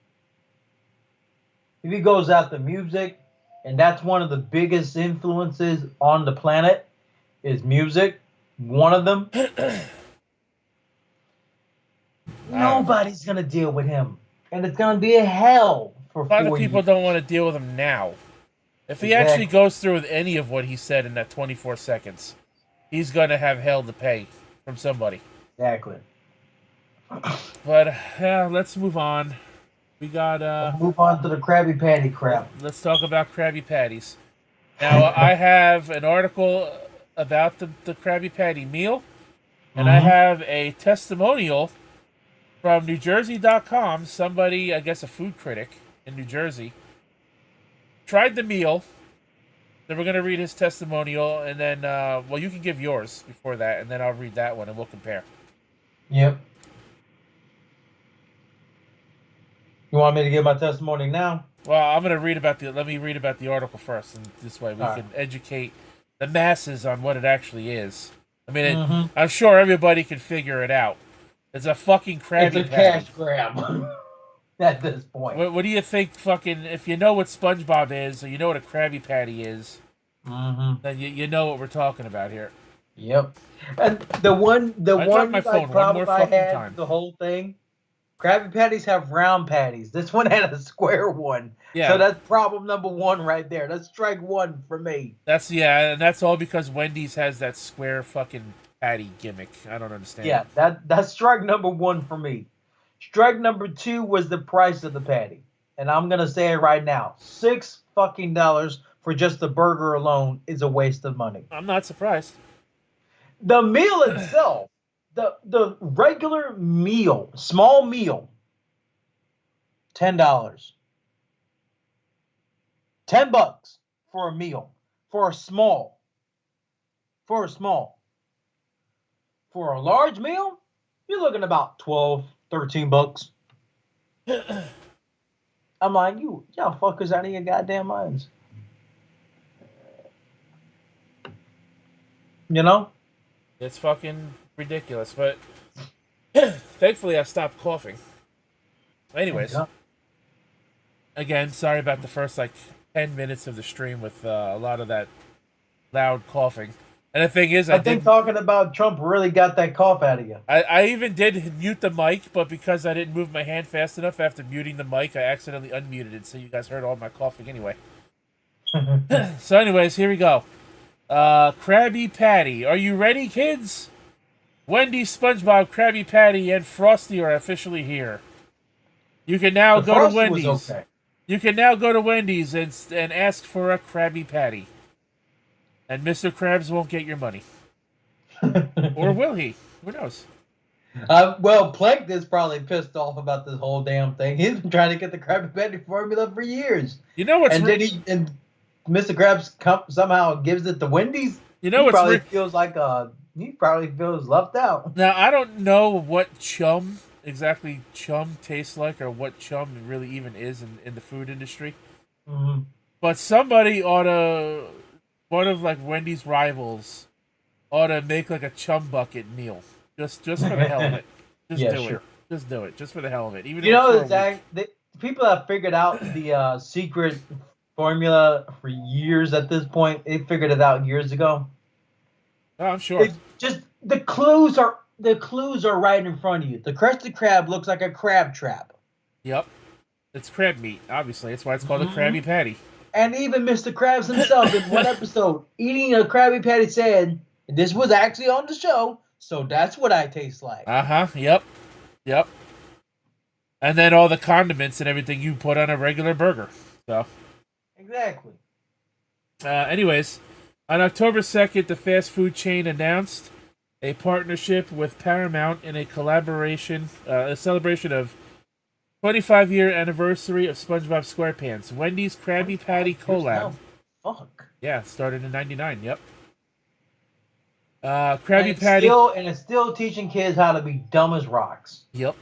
If he goes after music, and that's one of the biggest influences on the planet, is music, one of them, nobody's going to deal with him. And it's going to be a hell for 4 years. A lot of people don't want to deal with him now. If he actually goes through with any of what he said in that 24 seconds, he's going to have hell to pay from somebody. Exactly. But let's move on. We got move on to the Krabby Patty crap. Let's talk about Krabby Patties. Now, I have an article about the Krabby Patty meal, and I have a testimonial from NewJersey.com. Somebody, I guess a food critic in New Jersey, tried the meal. Then we're going to read his testimonial, and then, well, you can give yours before that, and then I'll read that one, and we'll compare. Yep. You want me to give my testimony now? Well, I'm going to read about let me read about the article first, and this way we can educate the masses on what it actually is. I mean, I'm sure everybody can figure it out. It's a fucking Krabby Patty. It's a cash grab at this point. What do you think? Fucking, if you know what SpongeBob is, or you know what a Krabby Patty is, then you know what we're talking about here. Yep. And the one my phone problem I had the whole thing. Krabby Patties have round patties. This one had a square one. Yeah. So that's problem number one right there. That's strike one for me. And that's all because Wendy's has that square fucking patty gimmick. I don't understand. Yeah, that's strike number one for me. Strike number two was the price of the patty. And I'm gonna say it right now. $6 fucking for just the burger alone is a waste of money. I'm not surprised. The meal itself. The regular meal, small meal, $10. $10 for a meal. For a small. For a large meal, you're looking about $12, $13. I'm like, y'all fuckers out of your goddamn minds. You know? It's fucking ridiculous, but thankfully I stopped coughing. Anyways, again, sorry about the first 10 minutes of the stream with a lot of that loud coughing. And the thing is, I think talking about Trump really got that cough out of you. I even did mute the mic, but because I didn't move my hand fast enough after muting the mic, I accidentally unmuted it, so you guys heard all my coughing anyway. So anyways, here we go. Krabby Patty. Are you ready, kids? Wendy, SpongeBob, Krabby Patty, and Frosty are officially here. You can now go to Wendy's. Okay. You can now go to Wendy's and ask for a Krabby Patty. And Mr. Krabs won't get your money. Or will he? Who knows? Well, Plank is probably pissed off about this whole damn thing. He's been trying to get the Krabby Patty formula for years. You know what's... And Mr. Krabs somehow gives it to Wendy's. You know, he probably feels like he probably feels left out. Now, I don't know what exactly chum tastes like, or what chum really even is in the food industry. Mm-hmm. But somebody one of Wendy's rivals ought to make a chum bucket meal, just for the hell of it. Just do it. Just do it, just for the hell of it. Even the people have figured out the secret formula for years at this point. They figured it out years ago. Oh, I'm sure. It's just the clues are right in front of you. The Krusty Krab looks like a crab trap. Yep. It's crab meat, obviously. That's why it's called a Krabby Patty. And even Mr. Krabs himself in one episode eating a Krabby Patty said, this was actually on the show, so that's what I taste like. Yep. And then all the condiments and everything you put on a regular burger. So. Exactly. Anyways, on October 2nd, the fast food chain announced a partnership with Paramount in a celebration of 25-year anniversary of SpongeBob SquarePants. Wendy's Krabby Patty collab. Fuck. Yeah, started in '99. Yep. Krabby Patty. It's still teaching kids how to be dumb as rocks. Yep.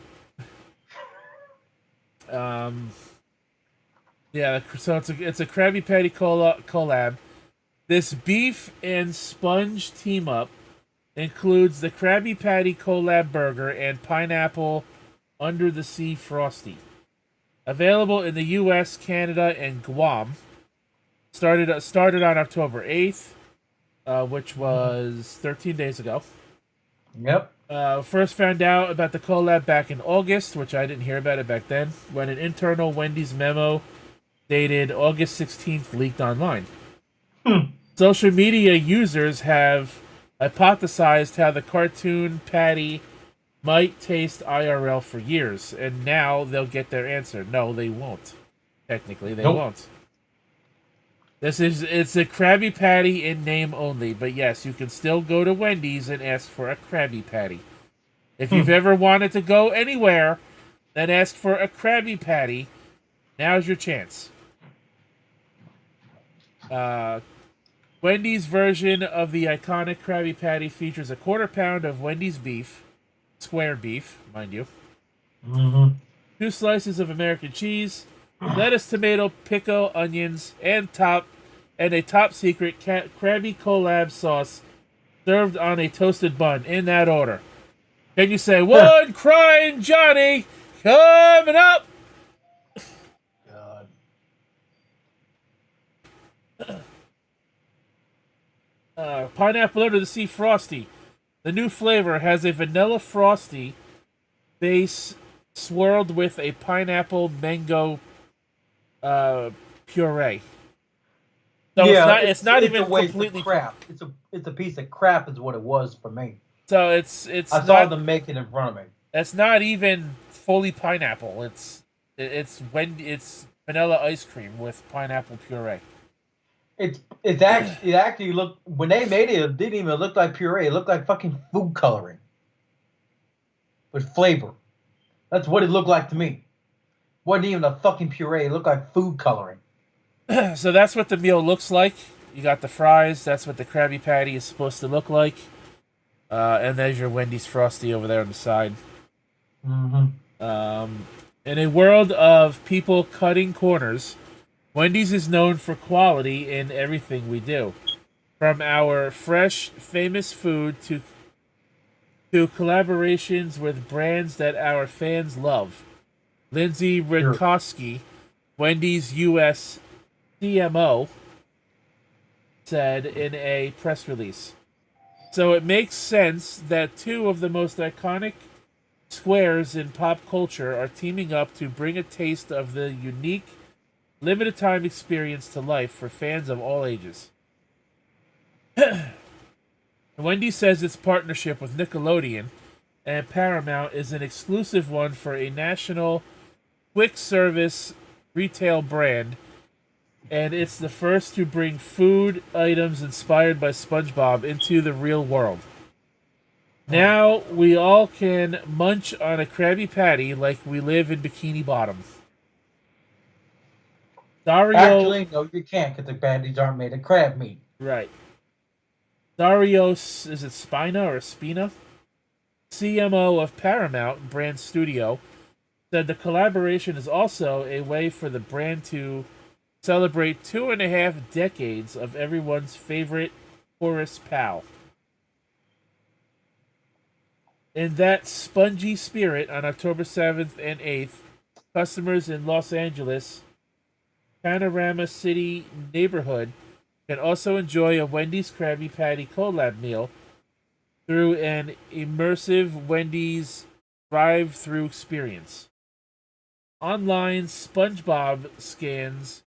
Yeah, so it's a Krabby Patty collab. This beef and sponge team up includes the Krabby Patty collab burger and pineapple under the sea frosty. Available in the U.S., Canada, and Guam. Started on October 8th, which was 13 days ago. Yep. First found out about the collab back in August, which I didn't hear about it back then, when an internal Wendy's memo dated August 16th leaked online. Social media users have hypothesized how the cartoon patty might taste IRL for years, and now they'll get their answer. No, they won't. Technically, they won't. It's a Krabby Patty in name only, but yes, you can still go to Wendy's and ask for a Krabby Patty. If you've ever wanted to go anywhere, then ask for a Krabby Patty. Now's your chance. Wendy's version of the iconic Krabby Patty features a quarter pound of Wendy's beef, square beef, mind you, 2 slices of American cheese, lettuce, tomato, pickle, onions, and a top secret Krabby collab sauce served on a toasted bun in that order. Can you say one crying Johnny coming up? God. Pineapple Under the Sea Frosty. The new flavor has a vanilla frosty base swirled with a pineapple mango puree. So Yeah, it's not a even waste completely of crap. It's a piece of crap, is what it was for me. So it's I saw them make it in front of me. It's not even fully pineapple. It's vanilla ice cream with pineapple puree. It actually looked, when they made it, it didn't even look like puree. It looked like fucking food coloring with flavor. That's what it looked like to me. Wasn't even a fucking puree. It looked like food coloring. So that's what the meal looks like. You got the fries. That's what the Krabby Patty is supposed to look like. And there's your Wendy's Frosty over there on the side. In a world of people cutting corners, Wendy's is known for quality in everything we do. From our fresh, famous food to collaborations with brands that our fans love. Lindsay Redkowski, Wendy's U.S. CMO, said in a press release. So it makes sense that 2 of the most iconic squares in pop culture are teaming up to bring a taste of the unique, limited time experience to life for fans of all ages. Wendy says its partnership with Nickelodeon and Paramount is an exclusive one for a national quick service retail brand, and it's the first to bring food items inspired by SpongeBob into the real world. Now we all can munch on a Krabby Patty like we live in Bikini Bottom. Dario, Actually, no, you can't, because the patties aren't made of crab meat. right. Darius, is it Spina or Spina? CMO of Paramount Brand Studio, said the collaboration is also a way for the brand to celebrate 2.5 decades of everyone's favorite chorus pal. In that spongy spirit, on October 7th and 8th, customers in Los Angeles, Panorama City neighborhood can also enjoy a Wendy's Krabby Patty collab meal through an immersive Wendy's drive-through experience. Online SpongeBob scans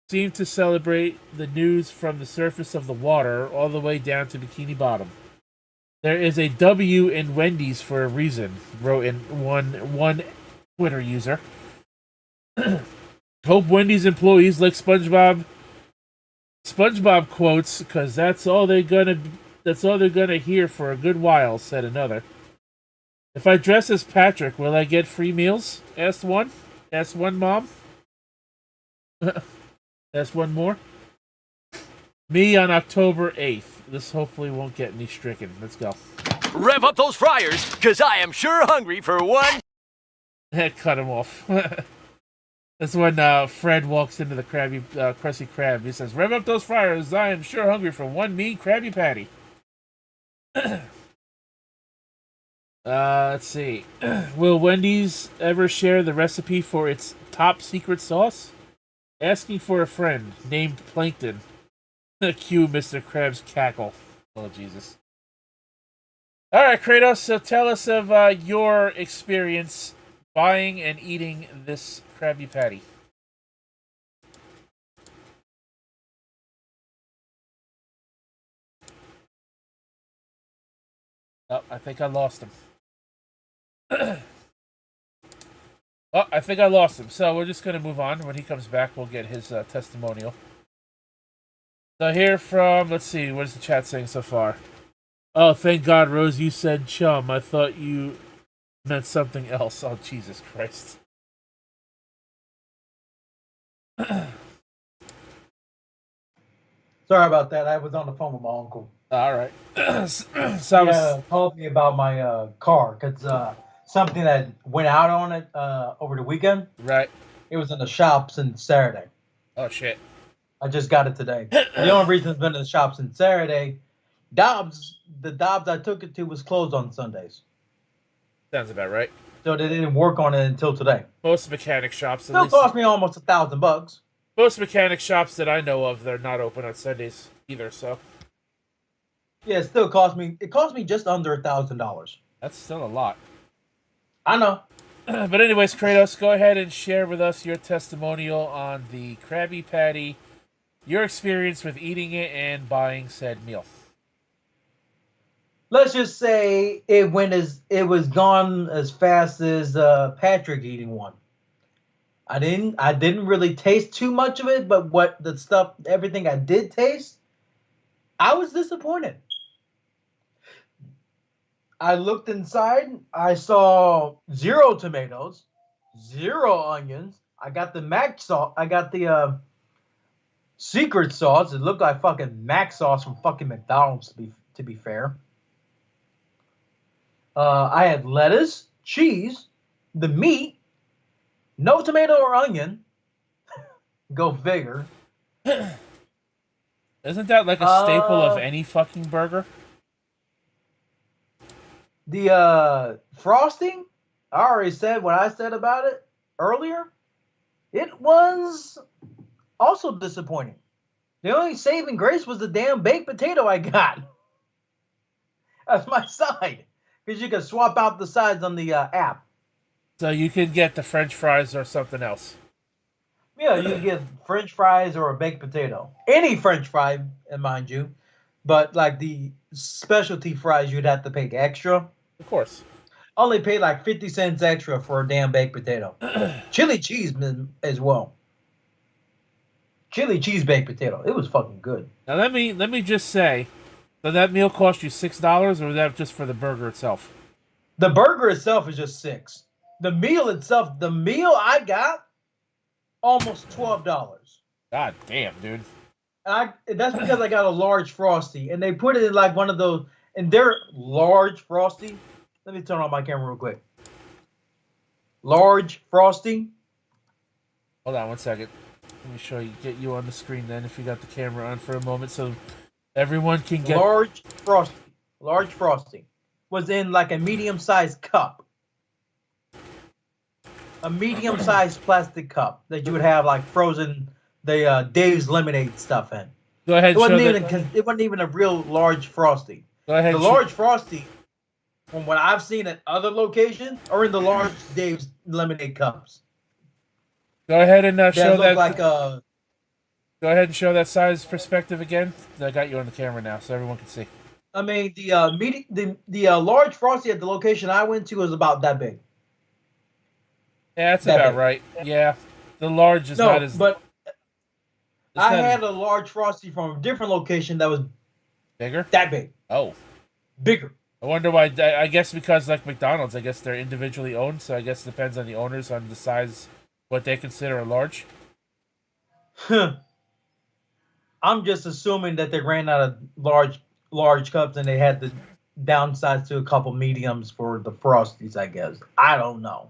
seem to celebrate the news from the surface of the water all the way down to Bikini Bottom. There is a W in Wendy's for a reason, wrote in one Twitter user. Hope Wendy's employees like SpongeBob quotes, because that's all they're gonna hear for a good while, said another. If I dress as Patrick, will I get free meals? Asked one. Asked one mom. Asked one more. Me on October 8th. This hopefully won't get me stricken. Let's go. Rev up those fryers, because I am sure hungry for one. Cut him off. That's when Fred walks into the Krusty Krab. He says, "Rev up those fryers. I am sure hungry for one mean Krabby Patty." Let's see. Will Wendy's ever share the recipe for its top secret sauce? Asking for a friend named Plankton. Cue Mr. Krabs' cackle. Oh, Jesus. All right, Kratos, so tell us of your experience buying and eating this Krabby Patty. Oh, I think I lost him. Oh, I think I lost him. So we're just going to move on. When he comes back, we'll get his testimonial. So here from, let's see, what is the chat saying so far? Oh, thank God, Rose, you said chum. I thought you meant something else. Oh, Jesus Christ. Sorry about that. I was on the phone with my uncle. All right. So He told me about my car because something that went out on it over the weekend. Right. It was in the shop since Saturday. Oh, shit. I just got it today. The only reason it's been in the shop since Saturday, the Dobbs I took it to was closed on Sundays. Sounds about right. So they didn't work on it until today. Most mechanic shops, at Still least. cost me almost $1,000. Most mechanic shops that I know of, they're not open on Sundays either, so. Yeah, it still cost me. It cost me just under $1,000. That's still a lot. I know. But anyways, Kratos, go ahead and share with us your testimonial on the Krabby Patty, your experience with eating it and buying said meal. Let's just say it was gone as fast as Patrick eating one. I didn't really taste too much of it, but everything I did taste, I was disappointed. I looked inside, I saw 0 tomatoes, 0 onions. I got the mac sauce. I got the secret sauce. It looked like fucking mac sauce from fucking McDonald's, to be fair. I had lettuce, cheese, the meat, no tomato or onion. Go figure. Isn't that like a staple of any fucking burger? The frosting, I already said what I said about it earlier. It was also disappointing. The only saving grace was the damn baked potato I got. That's my side. Because you can swap out the sides on the app. So you could get the French fries or something else. Yeah, you can get French fries or a baked potato. Any French fry, mind you. But like the specialty fries, you'd have to pay extra. Of course. Only pay like 50 cents extra for a damn baked potato. Chili cheese as well. Chili cheese baked potato. It was fucking good. Now let me just say, did that meal cost you $6, or was that just for the burger itself? The burger itself is just $6. The meal itself, the meal I got, almost $12. God damn, dude. That's because I got a large Frosty, and they put it in like one of those, and they're large Frosty. Let me turn on my camera real quick. Large Frosty. Hold on one second. Let me get you on the screen then, if you got the camera on for a moment, so everyone can get... Large Frosty was in like a medium-sized cup. A medium-sized plastic cup that you would have like frozen the Dave's lemonade stuff in. Go ahead. It wasn't even a real large Frosty. Go ahead. The large Frosty, from what I've seen at other locations, are in the large Dave's lemonade cups. Go ahead and show that. Go ahead and show that size perspective again. I got you on the camera now, so everyone can see. I mean, the large Frosty at the location I went to was about that big. Yeah, that's about right. Yeah, the large is not as. But I had a large Frosty from a different location that was bigger. That big. Oh, bigger. I wonder why. I guess because like McDonald's, I guess they're individually owned, so I guess it depends on the owners on the size, what they consider a large. I'm just assuming that they ran out of large cups and they had to downsize to a couple mediums for the Frosties, I guess. I don't know.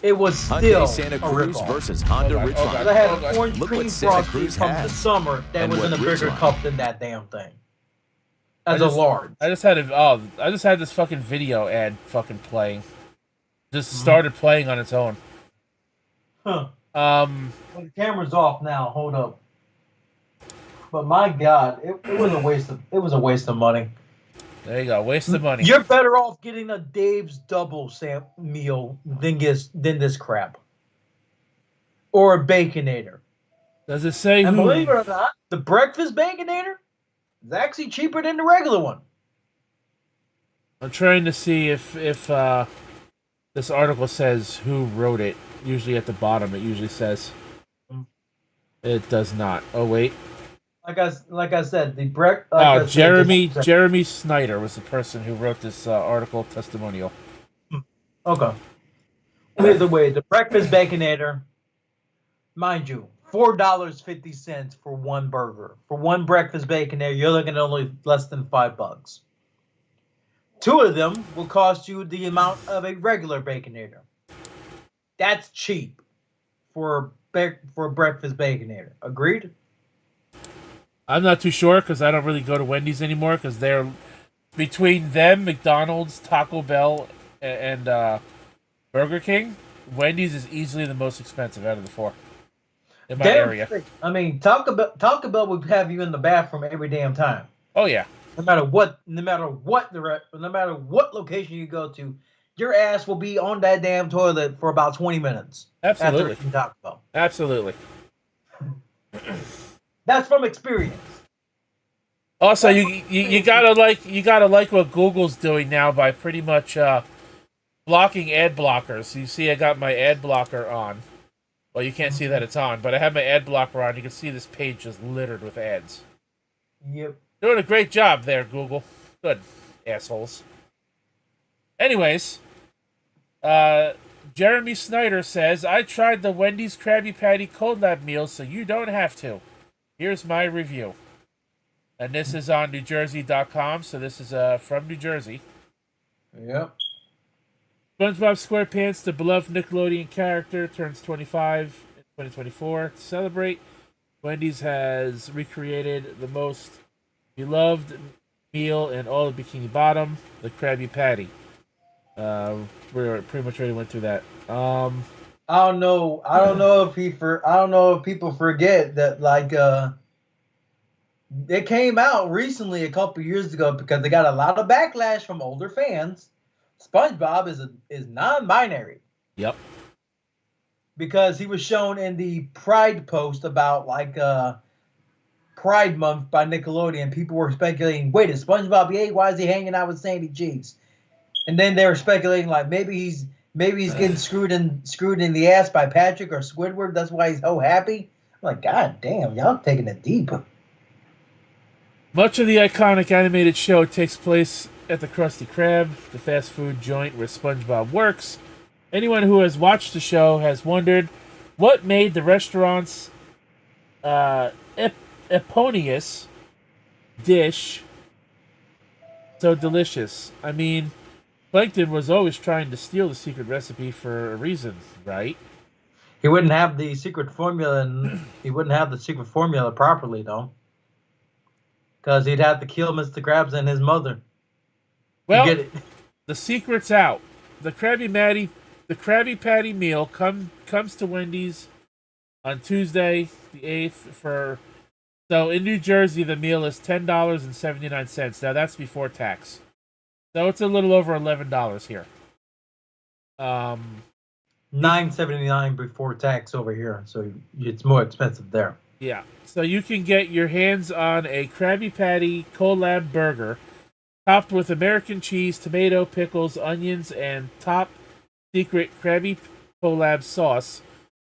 It was still Santa Cruz versus Honda Ridgeline. I had an orange cream Frosty from the summer that was in a bigger cup than that damn thing. As a large. I just had this fucking video ad fucking playing. Just started playing on its own. Huh. Well, the camera's off now. Hold up. But my God, it was a waste of money. There you go, waste of money. You're better off getting a Dave's double meal than this crap. Or a Baconator. Does it say and believe it or not, the breakfast Baconator is actually cheaper than the regular one. I'm trying to see if this article says who wrote it. Usually at the bottom it usually says. It does not. Oh, wait. like I said, the like I said, Jeremy Snyder was the person who wrote this article testimonial. Okay. Either way, the breakfast baconator, mind you, $4.50 for one burger. For one breakfast baconator, you're looking at only less than $5. Two of them will cost you the amount of a regular baconator. That's cheap for a breakfast baconator. Agreed? I'm not too sure because I don't really go to Wendy's anymore because they're between them, McDonald's, Taco Bell, and Burger King. Wendy's is easily the most expensive out of the four in my area. I mean, Taco Bell would have you in the bathroom every damn time. Oh yeah. No matter what location you go to, your ass will be on that damn toilet for about 20 minutes. Absolutely. After Taco Bell. Absolutely. That's from experience. Also, you gotta like what Google's doing now by pretty much blocking ad blockers. You see, I got my ad blocker on. Well, you can't see that it's on, but I have my ad blocker on. You can see this page just littered with ads. Yep. Doing a great job there, Google. Good, assholes. Anyways, Jeremy Snyder says, I tried the Wendy's Krabby Patty collab meal, so you don't have to. Here's my review. And this is on NewJersey.com, so this is from New Jersey. Yep. SpongeBob SquarePants, the beloved Nickelodeon character, turns 25 in 2024. To celebrate, Wendy's has recreated the most beloved meal in all of Bikini Bottom, the Krabby Patty. We pretty much already went through that. I don't know if people forget that, like, it came out recently a couple years ago because they got a lot of backlash from older fans. SpongeBob is non-binary. Yep. Because he was shown in the Pride post about like Pride Month by Nickelodeon. People were speculating, wait, is SpongeBob gay? Why is he hanging out with Sandy Cheeks? And then they were speculating like maybe he's getting screwed in the ass by Patrick or Squidward. That's why he's so happy. I'm like, God damn, y'all taking it deep. Much of the iconic animated show takes place at the Krusty Krab, the fast food joint where SpongeBob works. Anyone who has watched the show has wondered what made the restaurant's eponymous dish so delicious. I mean, Plankton was always trying to steal the secret recipe for a reason, right? He wouldn't have the secret formula, properly, though, because he'd have to kill Mr. Krabs and his mother. Well, the secret's out. The Krabby Patty meal comes to Wendy's on Tuesday, the 8th. So in New Jersey, the meal is $10.79. Now that's before tax. So it's a little over $11 here. $9.79 before tax over here, so it's more expensive there. Yeah. So you can get your hands on a Krabby Patty collab burger, topped with American cheese, tomato, pickles, onions, and top secret Krabby collab sauce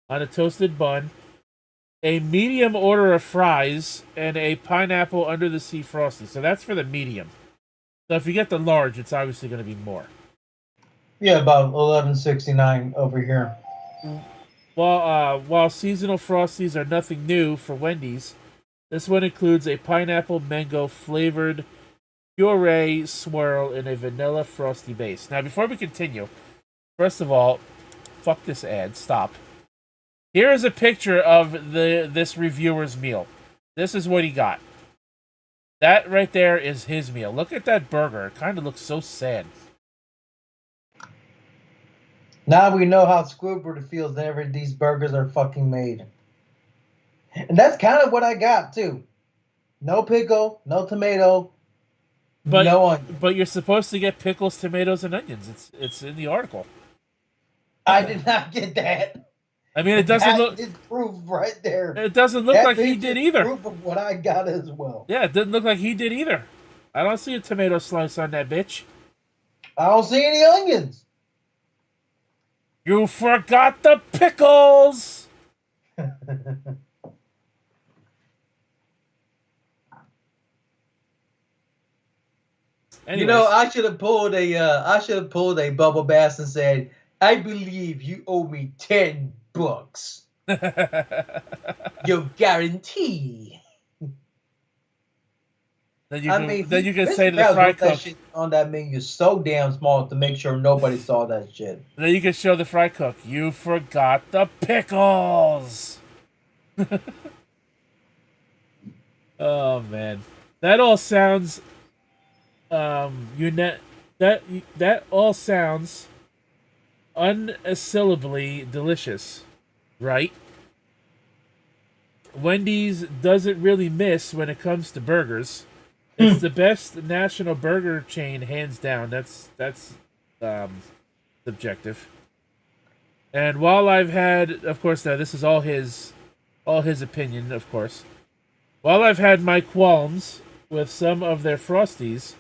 on a toasted bun, a medium order of fries, and a pineapple under the sea frosty. So that's for the medium. So if you get the large, it's obviously going to be more. Yeah, about $11.69 over here. While seasonal frosties are nothing new for Wendy's, this one includes a pineapple mango flavored puree swirl in a vanilla frosty base. Now, before we continue, first of all, fuck this ad. Stop. Here is a picture of this reviewer's meal. This is what he got. That right there is his meal. Look at that burger. It kind of looks so sad. Now we know how Squidward feels whenever these burgers are fucking made. And that's kind of what I got, too. No pickle, no tomato, no onion. But you're supposed to get pickles, tomatoes, and onions. It's in the article. I did not get that. I mean, it doesn't look... It's proof right there. It doesn't look like he did either. Proof of what I got as well. Yeah, it didn't look like he did either. I don't see a tomato slice on that bitch. I don't see any onions. You forgot the pickles! You know, Anyways. I should have pulled a bubble bass and said, "I believe you owe me $10. Your guarantee." Then you I can mean, say Mr. to the Krabs fry wrote that cook. shit on that menu so damn small to make sure nobody saw that shit. Then you can show the fry cook. You forgot the pickles. Oh man, that all sounds that all sounds unassailably delicious, right? Wendy's doesn't really miss when it comes to burgers. It's the best national burger chain, hands down. That's subjective. And while I've had, of course, now this is all his opinion, of course. While I've had my qualms with some of their Frosties,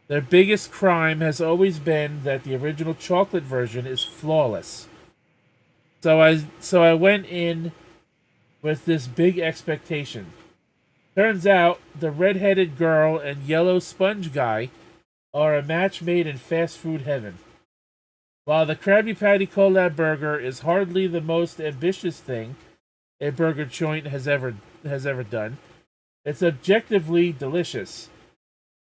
their biggest crime has always been that the original chocolate version is flawless. So I went in with this big expectation. Turns out the red-headed girl and yellow sponge guy are a match made in fast food heaven. While the Krabby Patty collab burger is hardly the most ambitious thing a burger joint has ever done, it's objectively delicious.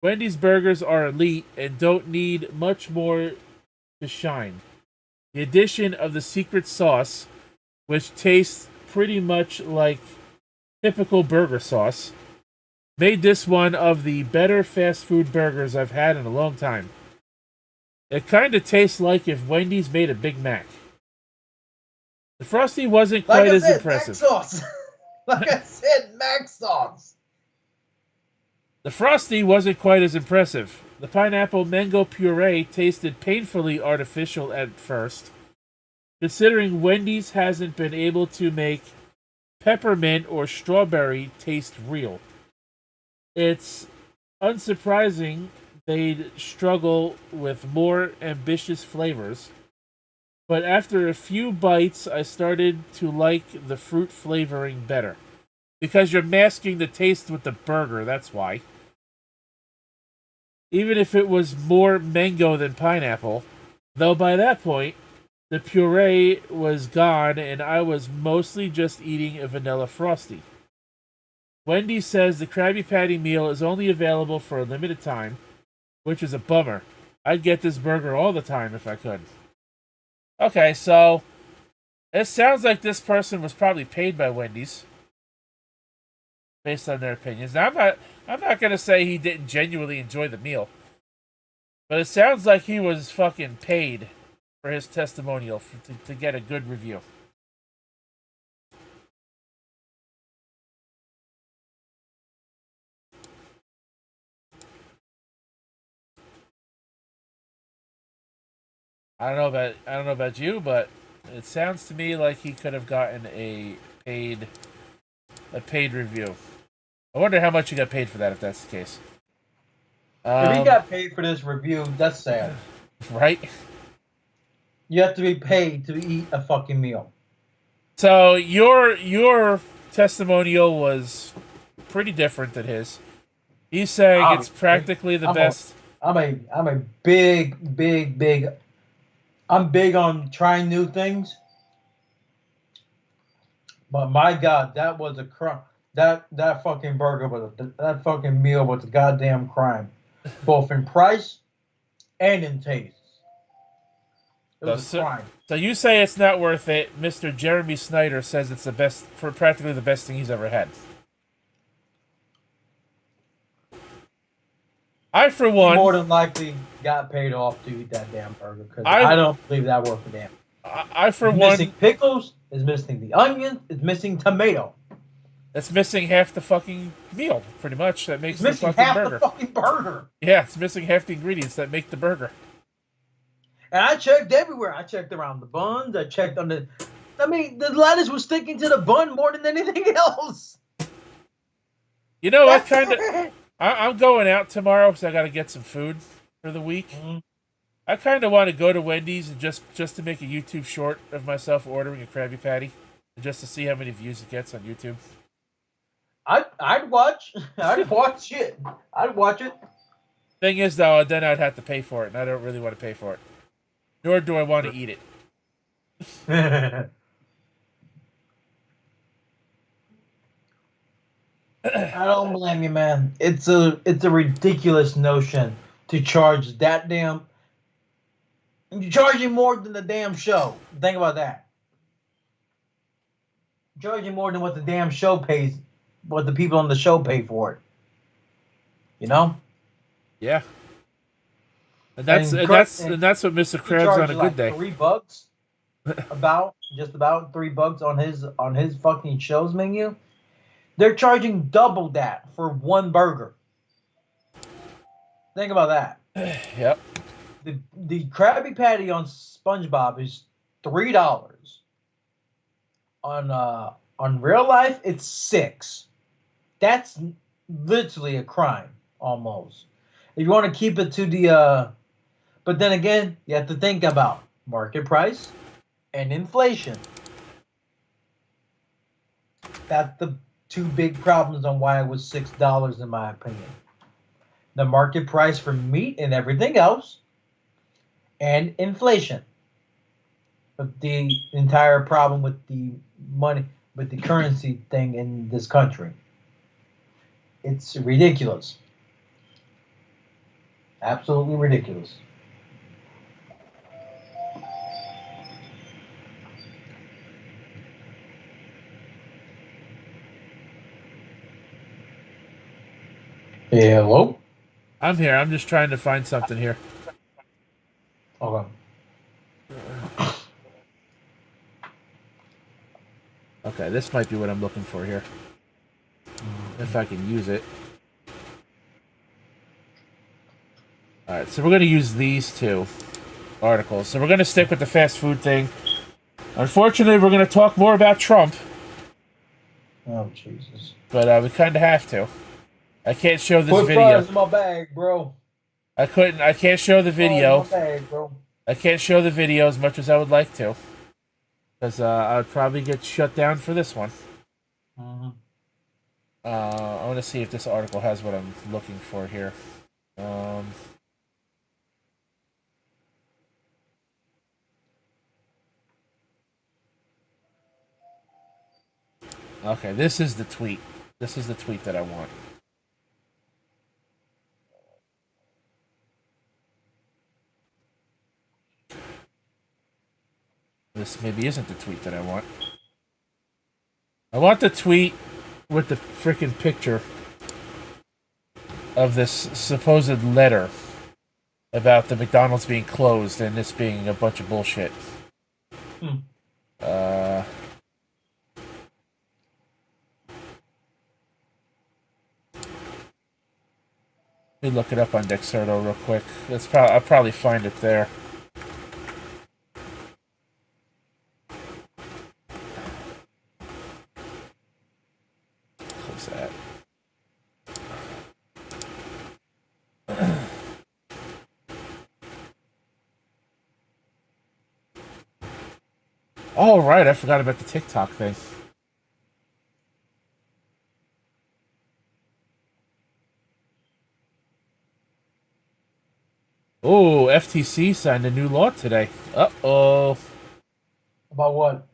Wendy's burgers are elite and don't need much more to shine. The addition of the secret sauce, which tastes pretty much like typical burger sauce, made this one of the better fast food burgers I've had in a long time. It kind of tastes like if Wendy's made a Big Mac. The Frosty wasn't quite as impressive. Mac sauce. Like I said, Mac sauce. The Frosty wasn't quite as impressive. The pineapple mango puree tasted painfully artificial at first, considering Wendy's hasn't been able to make peppermint or strawberry taste real. It's unsurprising they'd struggle with more ambitious flavors, but after a few bites, I started to like the fruit flavoring better. Because you're masking the taste with the burger, that's why. Even if it was more mango than pineapple, though by that point, the puree was gone and I was mostly just eating a vanilla Frosty. Wendy says the Krabby Patty meal is only available for a limited time, which is a bummer. I'd get this burger all the time if I could. Okay, so it sounds like this person was probably paid by Wendy's, based on their opinions. Now, I'm not gonna say he didn't genuinely enjoy the meal, but it sounds like he was fucking paid for his testimonial to get a good review. I don't know about you, but it sounds to me like he could have gotten a paid review. I wonder how much he got paid for that if that's the case. If he got paid for this review, that's sad. Right? You have to be paid to eat a fucking meal. So your testimonial was pretty different than his. He's saying it's practically the best. I'm big on trying new things. But my God, that was a crime. That fucking burger that fucking meal was a goddamn crime, both in price and in taste. It was a crime. So you say it's not worth it. Mr. Jeremy Snyder says it's practically the best thing he's ever had. I, for one, more than likely got paid off to eat that damn burger because I don't believe that worth a damn. I for one, missing pickles, is missing the onion, is missing tomato. It's missing half the fucking meal, pretty much. That makes the fucking half burger. The fucking burger. Yeah, it's missing half the ingredients that make the burger. And I checked everywhere. I checked around the buns. I checked on the. I mean, the lettuce was sticking to the bun more than anything else. You know, I'm going out tomorrow because I got to get some food for the week. Mm-hmm. I kind of want to go to Wendy's and just to make a YouTube short of myself ordering a Krabby Patty, just to see how many views it gets on YouTube. I'd watch it. I'd watch it. Thing is, though, then I'd have to pay for it, and I don't really want to pay for it. Nor do I want to eat it. I don't blame you, man. It's a ridiculous notion to charge that damn. You're charging more than the damn show. Think about that. You're charging more than what the damn show pays, what the people on the show pay for it. You know? Yeah. And that's what Mr. Krabs on a good day. $3 just about $3 on his fucking show's menu. They're charging double that for one burger. Think about that. Yep. The Krabby Patty on SpongeBob is $3. On real life, it's $6. That's literally a crime, almost. If you want to keep it to the, but then again, you have to think about market price and inflation. That's the two big problems on why it was $6, in my opinion. The market price for meat and everything else, and inflation. But the entire problem with the money, with the currency thing in this country. It's ridiculous. Absolutely ridiculous. Hello? I'm here. I'm just trying to find something here. Okay. Okay, this might be what I'm looking for here. If I can use it. Alright, so we're going to use these two articles. So we're going to stick with the fast food thing. Unfortunately, we're going to talk more about Trump. Oh, Jesus. But we kind of have to. I can't show this Put video. fries in my bag, bro. I can't show the video. Fries in my bag, bro. I can't show the video as much as I would like to. Because I'd probably get shut down for this one. Mm-hmm. I want to see if this article has what I'm looking for here. Okay, this is the tweet. This is the tweet that I want. This maybe isn't the tweet that I want. I want the tweet with the freaking picture of this supposed letter about the McDonald's being closed and this being a bunch of bullshit. Let me look it up on Dexerto real quick. I'll probably find it there. Close that. Oh, right, I forgot about the TikTok thing. Oh, FTC signed a new law today. Uh-oh. About what?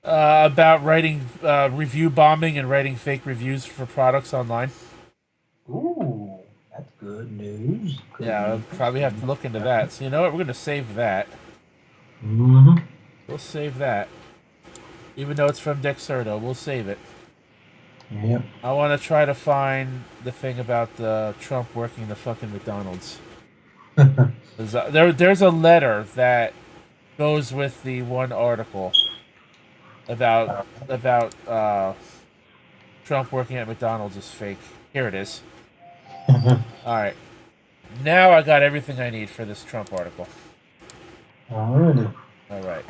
About writing review bombing and writing fake reviews for products online. Ooh, that's good news. I'll probably have to look into that. So you know what? We're going to save that. Mm-hmm. We'll save that. Even though it's from Dexerto, we'll save it. Yep. I want to try to find the thing about Trump working the fucking McDonald's. There's a letter that goes with the one article about Trump working at McDonald's is fake. Here it is. Alright. Now I got everything I need for this Trump article. Alrighty. Alright.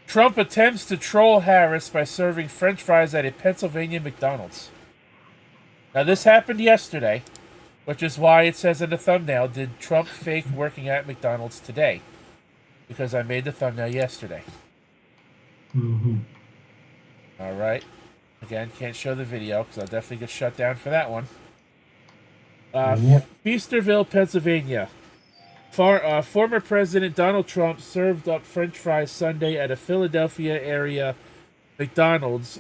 Trump attempts to troll Harris by serving French fries at a Pennsylvania McDonald's. Now this happened yesterday, which is why it says in the thumbnail, did Trump fake working at McDonald's today? Because I made the thumbnail yesterday. Mm-hmm. Alright. Again, can't show the video because I'll definitely get shut down for that one. Feasterville, Pennsylvania. Former President Donald Trump served up French fries Sunday at a Philadelphia area McDonald's,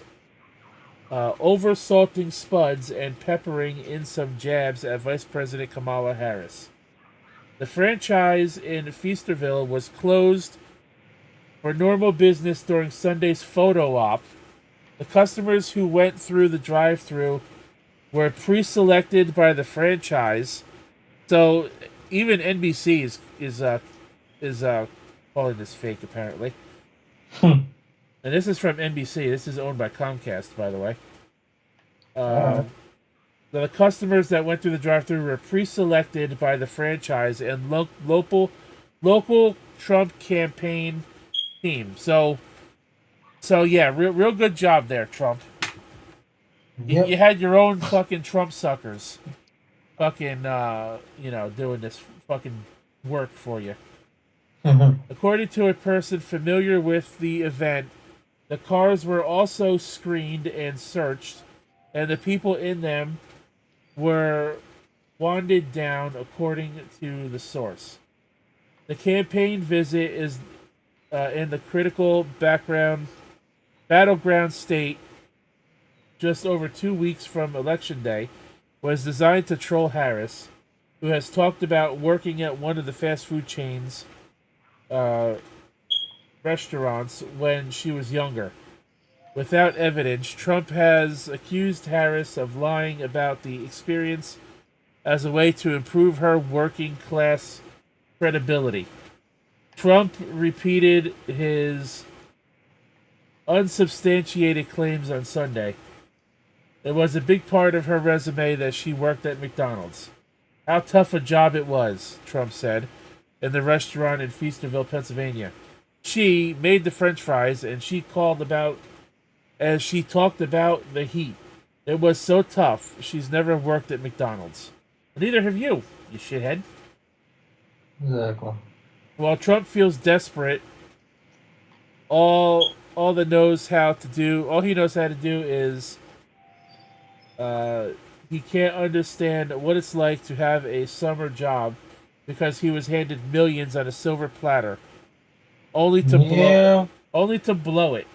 over-salting spuds and peppering in some jabs at Vice President Kamala Harris. The franchise in Feasterville was closed for normal business during Sunday's photo op. The customers who went through the drive-thru were pre-selected by the franchise. So even NBC is calling this fake, apparently. And this is from NBC. This is owned by Comcast, by the way. The customers that went through the drive-thru were pre-selected by the franchise and local Trump campaign team. So yeah, real good job there, Trump. Yep. You had your own fucking Trump suckers, fucking doing this fucking work for you. According to a person familiar with the event, the cars were also screened and searched, and the people in them were wanded down, according to the source. The campaign visit is in the critical battleground state just over 2 weeks from Election Day, was designed to troll Harris, who has talked about working at one of the fast food chains restaurants when she was younger. Without evidence, Trump has accused Harris of lying about the experience as a way to improve her working class credibility. Trump repeated his unsubstantiated claims on Sunday. It was a big part of her resume that she worked at McDonald's. How tough a job it was, Trump said, in the restaurant in Feasterville, Pennsylvania. She made the French fries, and she talked about the heat. It was so tough. She's never worked at McDonald's. Neither have you shithead. Exactly. While Trump feels desperate, all he knows how to do is he can't understand what it's like to have a summer job because he was handed millions on a silver platter, only to blow it.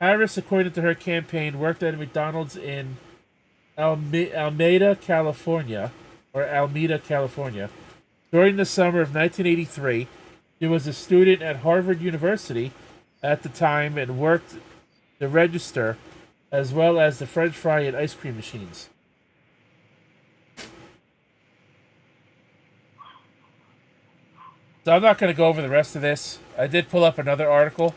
Harris, according to her campaign, worked at a McDonald's in Alameda, California. During the summer of 1983, she was a student at Harvard University at the time and worked the register as well as the French fry and ice cream machines. So I'm not going to go over the rest of this. I did pull up another article.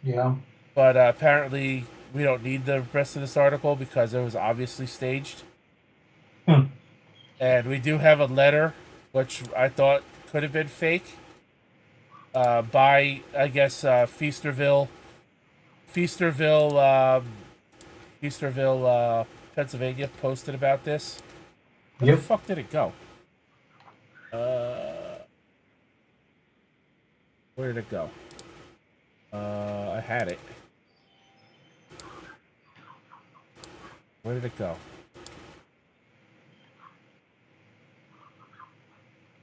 Yeah. But apparently we don't need the rest of this article because it was obviously staged. And we do have a letter, which I thought could have been fake, by, I guess, Feasterville, Pennsylvania, posted about this. Where the fuck did it go? Where did it go? I had it. Where did it go?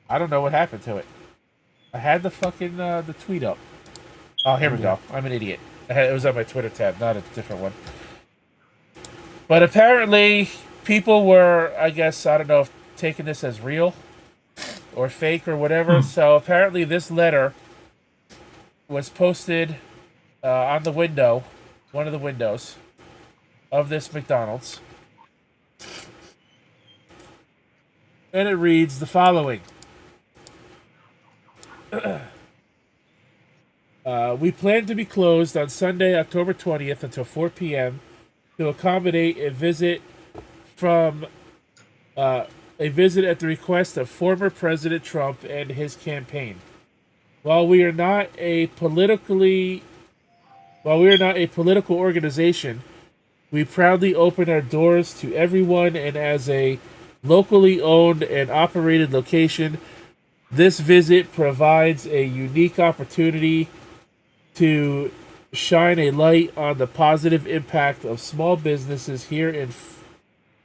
I don't know what happened to it. I had the fucking the tweet up. Oh, here we go. I'm an idiot. It was on my Twitter tab, not a different one. But apparently, people were, I guess, I don't know if taking this as real or fake or whatever. So apparently, this letter was posted on the window, one of the windows of this McDonald's. And it reads the following. We plan to be closed on Sunday, October 20th until 4 p.m. to accommodate a visit at the request of former President Trump and his campaign. While we are not a political organization, we proudly open our doors to everyone, and as a locally owned and operated location, this visit provides a unique opportunity to shine a light on the positive impact of small businesses here in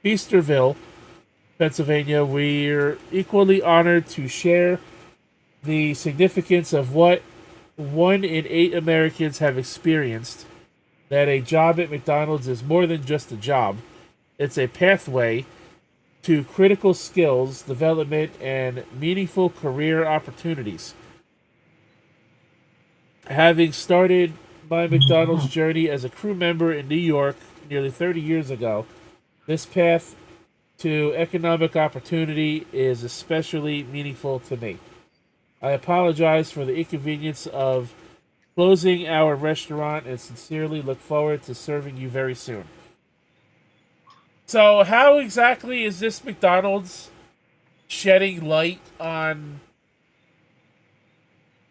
Feasterville Pennsylvania, we're equally honored to share the significance of what 1 in 8 Americans have experienced, that a job at McDonald's is more than just a job. It's a pathway to critical skills development and meaningful career opportunities. Having started my McDonald's journey as a crew member in New York nearly 30 years ago, this path to economic opportunity is especially meaningful to me. I apologize for the inconvenience of closing our restaurant and sincerely look forward to serving you very soon. So, how exactly is this McDonald's shedding light on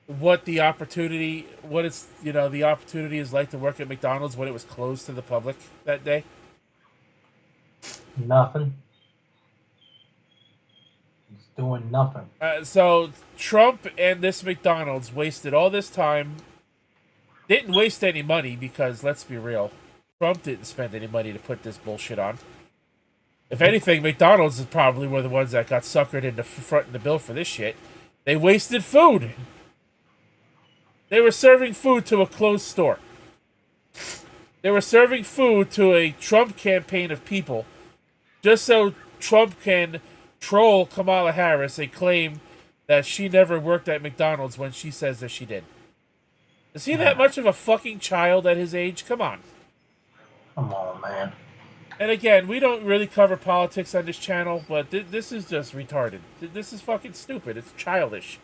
what the opportunity, the opportunity is like to work at McDonald's when it was closed to the public that day? Nothing. It's doing nothing. So Trump and this McDonald's wasted all this time. Didn't waste any money because, let's be real, Trump didn't spend any money to put this bullshit on. If anything, McDonald's is probably one of the ones that got suckered into fronting the bill for this shit. They wasted food. They were serving food to a closed store. They were serving food to a Trump campaign of people just so Trump can troll Kamala Harris and claim that she never worked at McDonald's when she says that she did. Is he that much of a fucking child at his age? Come on. Come on, man. And again, we don't really cover politics on this channel, but this is just retarded. This is fucking stupid. It's childish.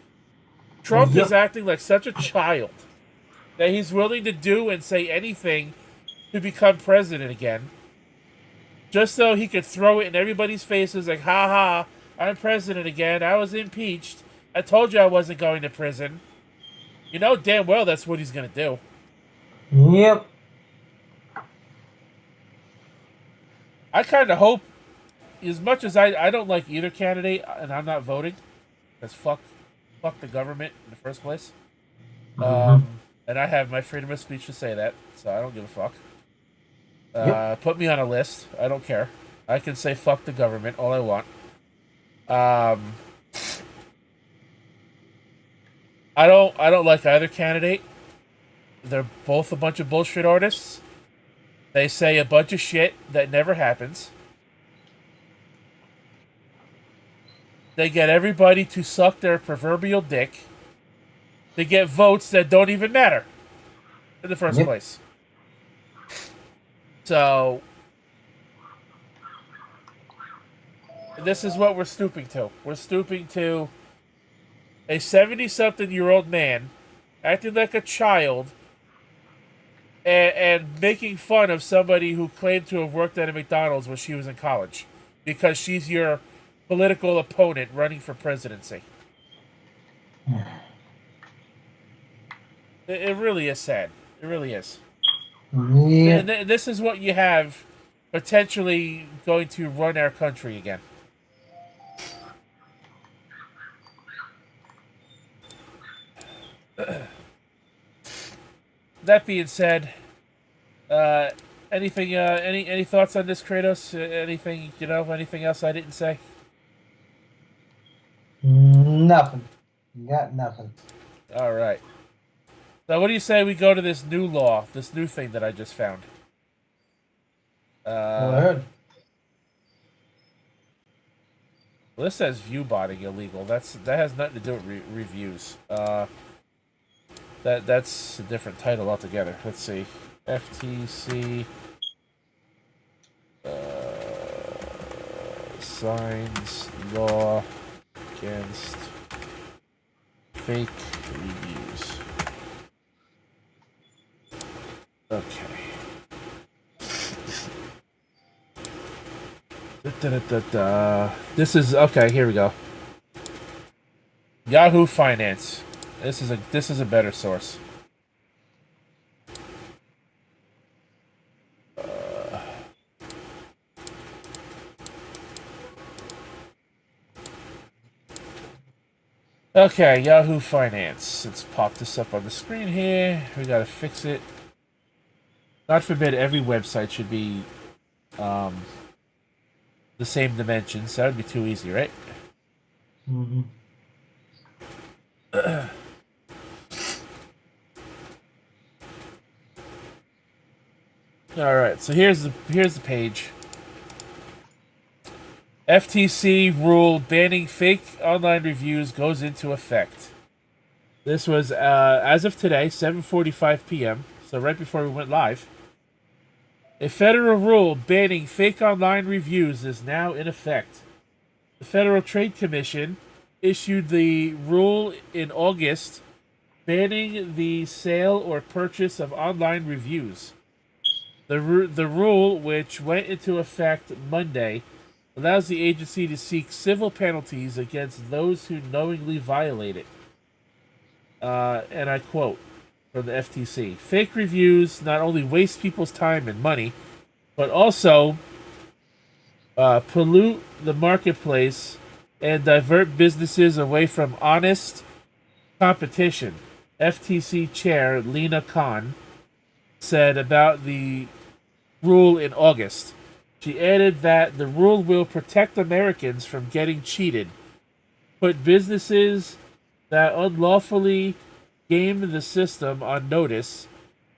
Trump is acting like such a child that he's willing to do and say anything to become president again, just so he could throw it in everybody's faces like, ha ha, I'm president again, I was impeached, I told you I wasn't going to prison. You know damn well that's what he's going to do. Yep. I kind of hope, as much as I don't like either candidate, and I'm not voting, because fuck the government in the first place. And I have my freedom of speech to say that, so I don't give a fuck. Put me on a list. I don't care. I can say fuck the government all I want. I don't like either candidate. They're both a bunch of bullshit artists. They say a bunch of shit that never happens. They get everybody to suck their proverbial dick. They get votes that don't even matter in the first place. So, this is what we're stooping to. We're stooping to a 70-something-year-old man acting like a child and making fun of somebody who claimed to have worked at a McDonald's when she was in college because she's your political opponent running for presidency. It really is sad. It really is. Yeah. And this is what you have potentially going to run our country again. That being said, anything, any thoughts on this, Kratos? Anything, anything else I didn't say? Nothing. Got nothing. All right. So what do you say we go to this new law, this new thing that I just found? Go ahead. Well, this says view botting illegal. That has nothing to do with reviews. That's a different title altogether. Let's see. FTC signs law against fake reviews. Okay. This is okay. Here we go. Yahoo Finance. This is a better source. Okay, Yahoo Finance. Let's pop this up on the screen here. We gotta fix it. God forbid every website should be the same dimensions. That would be too easy, right? Mm-hmm. All right, so here's the page. FTC rule banning fake online reviews goes into effect. This was as of today, 7:45 p.m. So right before we went live. A federal rule banning fake online reviews is now in effect. The Federal Trade Commission issued the rule in August, banning the sale or purchase of online reviews. The rule, which went into effect Monday, allows the agency to seek civil penalties against those who knowingly violate it. And I quote from the FTC: "Fake reviews not only waste people's time and money, but also pollute the marketplace and divert businesses away from honest competition," FTC Chair Lena Khan said about the rule in August. She added that the rule will protect Americans from getting cheated, put businesses that unlawfully game the system on notice,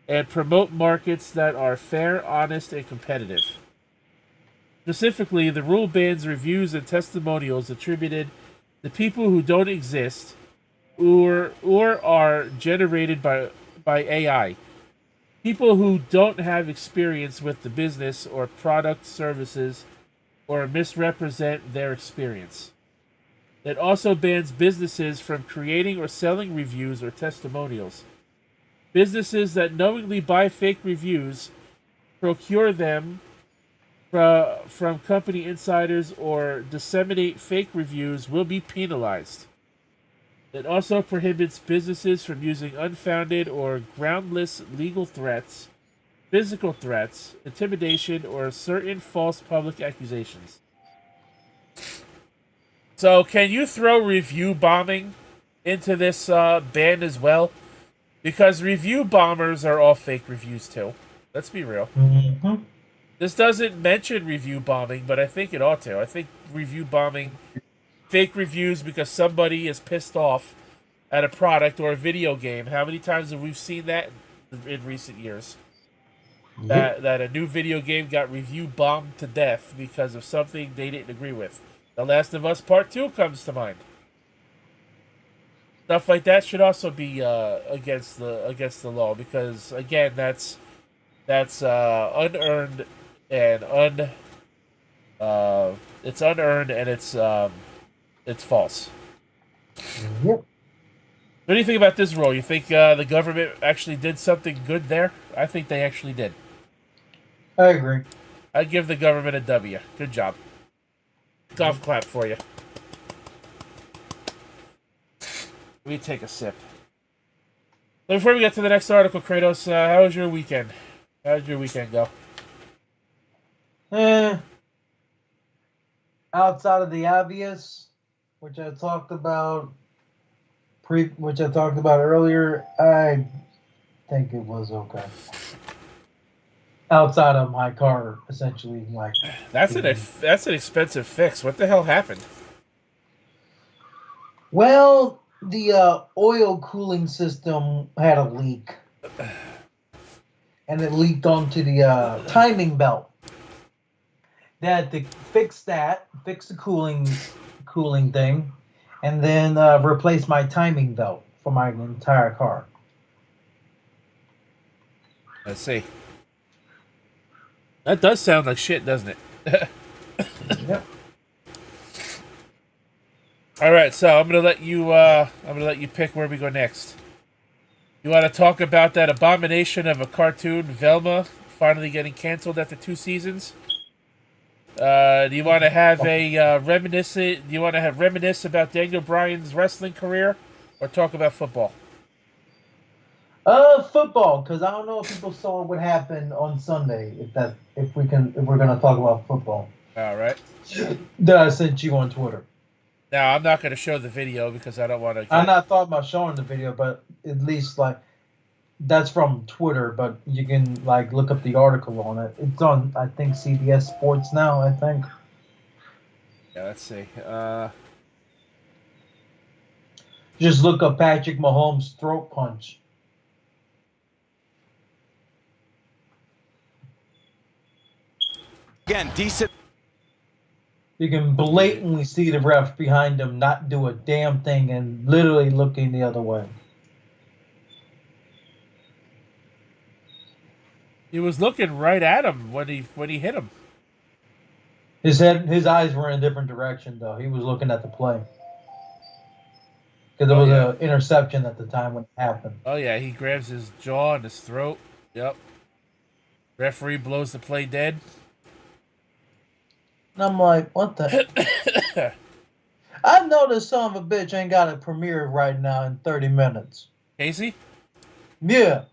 and promote markets that are fair, honest, and competitive. Specifically, the rule bans reviews and testimonials attributed to people who don't exist or are generated by AI. People who don't have experience with the business or product services or misrepresent their experience. It also bans businesses from creating or selling reviews or testimonials. Businesses that knowingly buy fake reviews, procure them from company insiders, or disseminate fake reviews will be penalized. It also prohibits businesses from using unfounded or groundless legal threats, physical threats, intimidation, or certain false public accusations. So, can you throw review bombing into this ban as well? Because review bombers are all fake reviews too. Let's be real. Mm-hmm. This doesn't mention review bombing, but I think it ought to. I think review bombing, fake reviews because somebody is pissed off at a product or a video game. How many times have we seen that in recent years? Yep. That a new video game got review bombed to death because of something they didn't agree with. The Last of Us Part 2 comes to mind. Stuff like that should also be against the law, because again, that's unearned and it's unearned and it's false. Yep. What do you think about this rule? You think the government actually did something good there? I think they actually did. I agree. I give the government a W. Good job. Golf clap for you. Let me take a sip. So before we get to the next article, Kratos, how was your weekend? How did your weekend go? Outside of the obvious, which I talked about earlier, I think it was okay. Outside of my car, essentially, like That's an expensive fix. What the hell happened? well, the oil cooling system had a leak, and it leaked onto the timing belt. They had to fix the cooling thing, and then replace my timing belt for my entire car. Let's see. That does sound like shit, doesn't it? Yep. All right, so I'm gonna let you pick where we go next. You want to talk about that abomination of a cartoon, Velma, finally getting canceled after 2 seasons? Do you want to have a reminisce? Do you want to reminisce about Daniel Bryan's wrestling career, or talk about football? Football, because I don't know if people saw what happened on Sunday. If we're gonna talk about football. All right. That I sent you on Twitter. Now I'm not going to show the video because I don't want to. I'm not thought about showing the video, but at least like that's from Twitter. But you can like look up the article on it. It's on I think CBS Sports now. I think. Yeah, let's see. Just look up Patrick Mahomes' throat punch. Again, decent. You can blatantly see the ref behind him not do a damn thing and literally looking the other way. He was looking right at him when he hit him. His eyes were in a different direction though. He was looking at the play because there was an interception at the time when it happened. Oh yeah, he grabs his jaw and his throat. Yep. Referee blows the play dead. And I'm like, what the? I know this son of a bitch ain't got a premiere right now in 30 minutes. Casey? Yeah.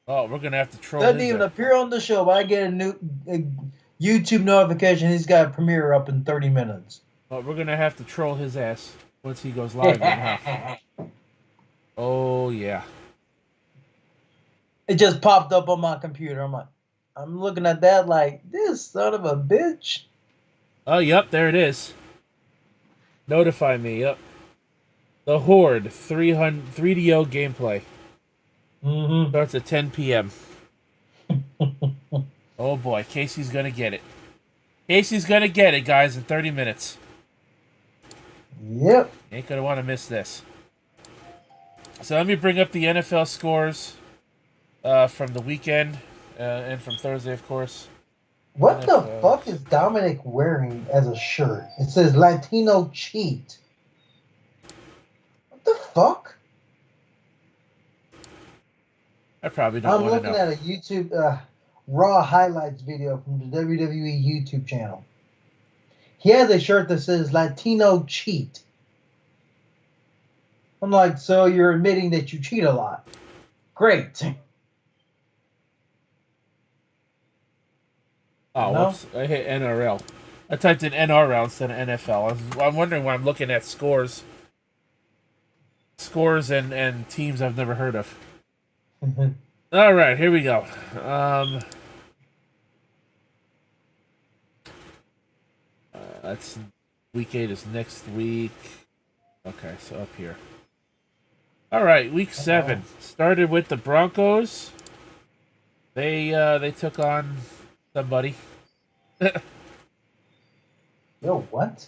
Oh, we're gonna have to troll. Doesn't even appear on the show, but I get a YouTube notification he's got a premiere up in 30 minutes. Oh, we're gonna have to troll his ass once he goes live. Huh? Oh yeah. It just popped up on my computer. I'm looking at that like, this son of a bitch. Oh, yep, there it is. Notify me, yep. The Horde 3DO gameplay. Mm-hmm. Starts at 10 p.m. Oh boy, Casey's gonna get it. Casey's gonna get it, guys, in 30 minutes. Yep. Ain't gonna want to miss this. So let me bring up the NFL scores from the weekend and from Thursday, of course. What the fuck is Dominic wearing as a shirt? It says Latino cheat. What the fuck? I probably don't I'm want to know. looking at a YouTube Raw highlights video from the WWE YouTube channel. He has a shirt that says Latino cheat. I'm like, so you're admitting that you cheat a lot. Great. Oh, No? whoops. I hit NRL. I typed in NRL instead of NFL. I'm wondering why I'm looking at scores. Scores and teams I've never heard of. All right, here we go. That's week 8 is next week. Okay, so up here. All right, week 7 started with the Broncos. They took on somebody. Yo, what?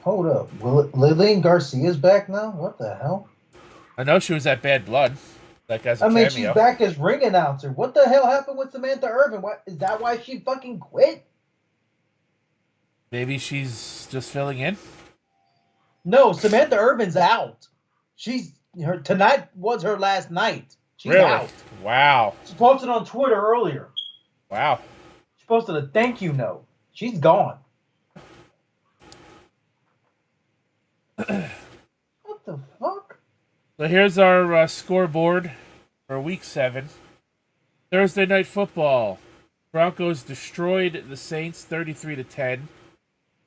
Hold up. Lillian Garcia's back now? What the hell? I know she was at Bad Blood. Like as a I mean, cameo. she's back as ring announcer. What the hell happened with Samantha Irvin? What is that? Why she fucking quit? Maybe she's just filling in. No, Samantha Irvin's out. Tonight was her last night. She's Really? out. Wow. She posted on Twitter earlier. Wow. She posted a thank you note. She's gone. What the fuck? So here's our scoreboard for week 7. Thursday night football. Broncos destroyed the Saints 33-10.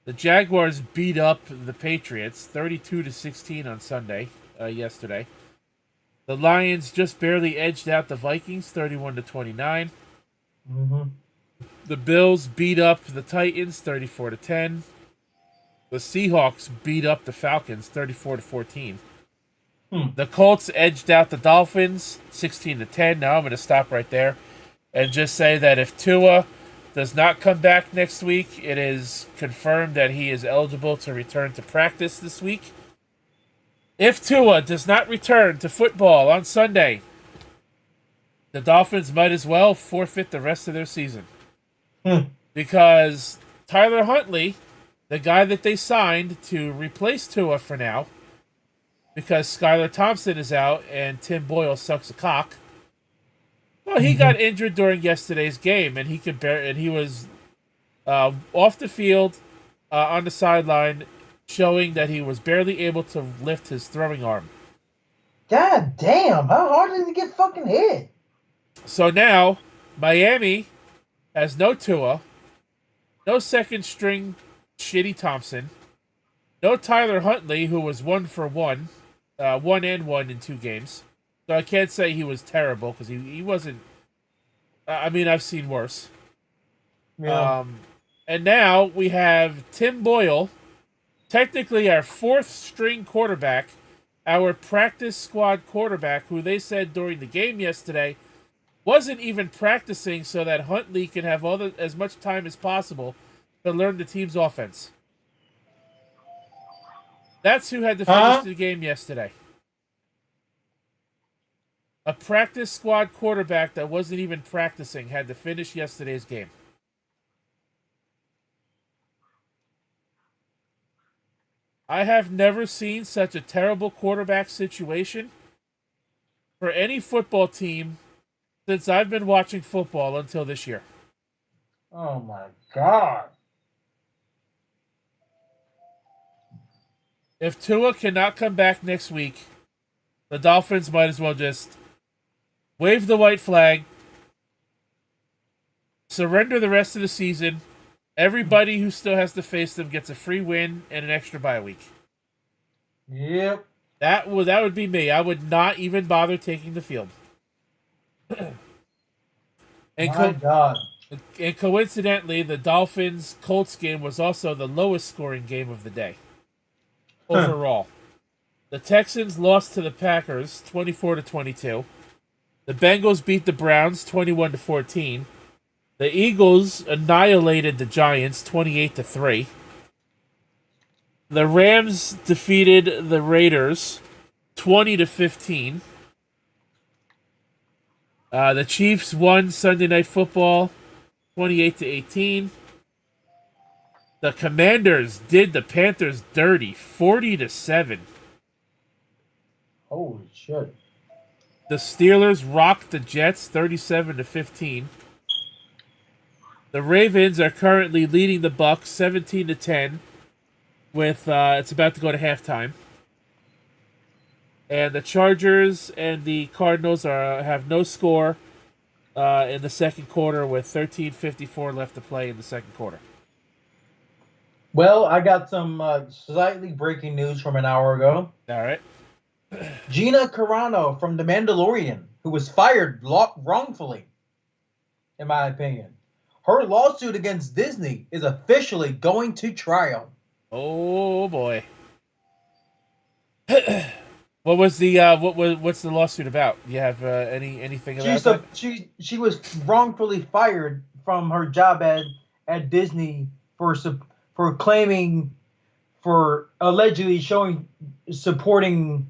The Jaguars beat up the Patriots 32-16 on Sunday, yesterday. The Lions just barely edged out the Vikings 31-29. Mm-hmm. The Bills beat up the Titans 34-10. The Seahawks beat up the Falcons 34-14. The Colts edged out the Dolphins 16-10. Now I'm going to stop right there and just say that if Tua does not come back next week, it is confirmed that he is eligible to return to practice this week. If Tua does not return to football on Sunday, the Dolphins might as well forfeit the rest of their season. Because Tyler Huntley, the guy that they signed to replace Tua for now, because Skylar Thompson is out and Tim Boyle sucks a cock. Well, he got injured during yesterday's game, and he was off the field on the sideline, showing that he was barely able to lift his throwing arm. God damn! How hard did he get fucking hit? So now Miami has no Tua, no second string shitty Thompson, no Tyler Huntley, who was 1 for 1. 1 and 1 in 2 games. So I can't say he was terrible because he wasn't. I mean, I've seen worse. Yeah. And now we have Tim Boyle, technically our fourth string quarterback, our practice squad quarterback, who they said during the game yesterday wasn't even practicing so that Huntley can have as much time as possible to learn the team's offense. That's who had to finish the game yesterday. A practice squad quarterback that wasn't even practicing had to finish yesterday's game. I have never seen such a terrible quarterback situation for any football team since I've been watching football until this year. Oh my God. If Tua cannot come back next week, the Dolphins might as well just wave the white flag, surrender the rest of the season. Everybody who still has to face them gets a free win and an extra bye week. Yep. That would be me. I would not even bother taking the field. My God. And coincidentally, the Dolphins-Colts game was also the lowest scoring game of the day. Overall. The Texans lost to the Packers 24-22. The Bengals beat the Browns 21-14. The Eagles annihilated the Giants 28-3. The Rams defeated the Raiders 20-15. The Chiefs won Sunday Night Football 28-18. The Commanders did the Panthers dirty 40-7. Holy shit. The Steelers rocked the Jets 37-15. The Ravens are currently leading the Bucks 17-10 with it's about to go to halftime. And the Chargers and the Cardinals have no score in the second quarter with 13:54 left to play in the second quarter. Well, I got some slightly breaking news from an hour ago. All right. Gina Carano from The Mandalorian, who was fired wrongfully, in my opinion. Her lawsuit against Disney is officially going to trial. Oh boy. What's the lawsuit about? Do you have anything about that? She was wrongfully fired from her job at Disney for claiming, for allegedly supporting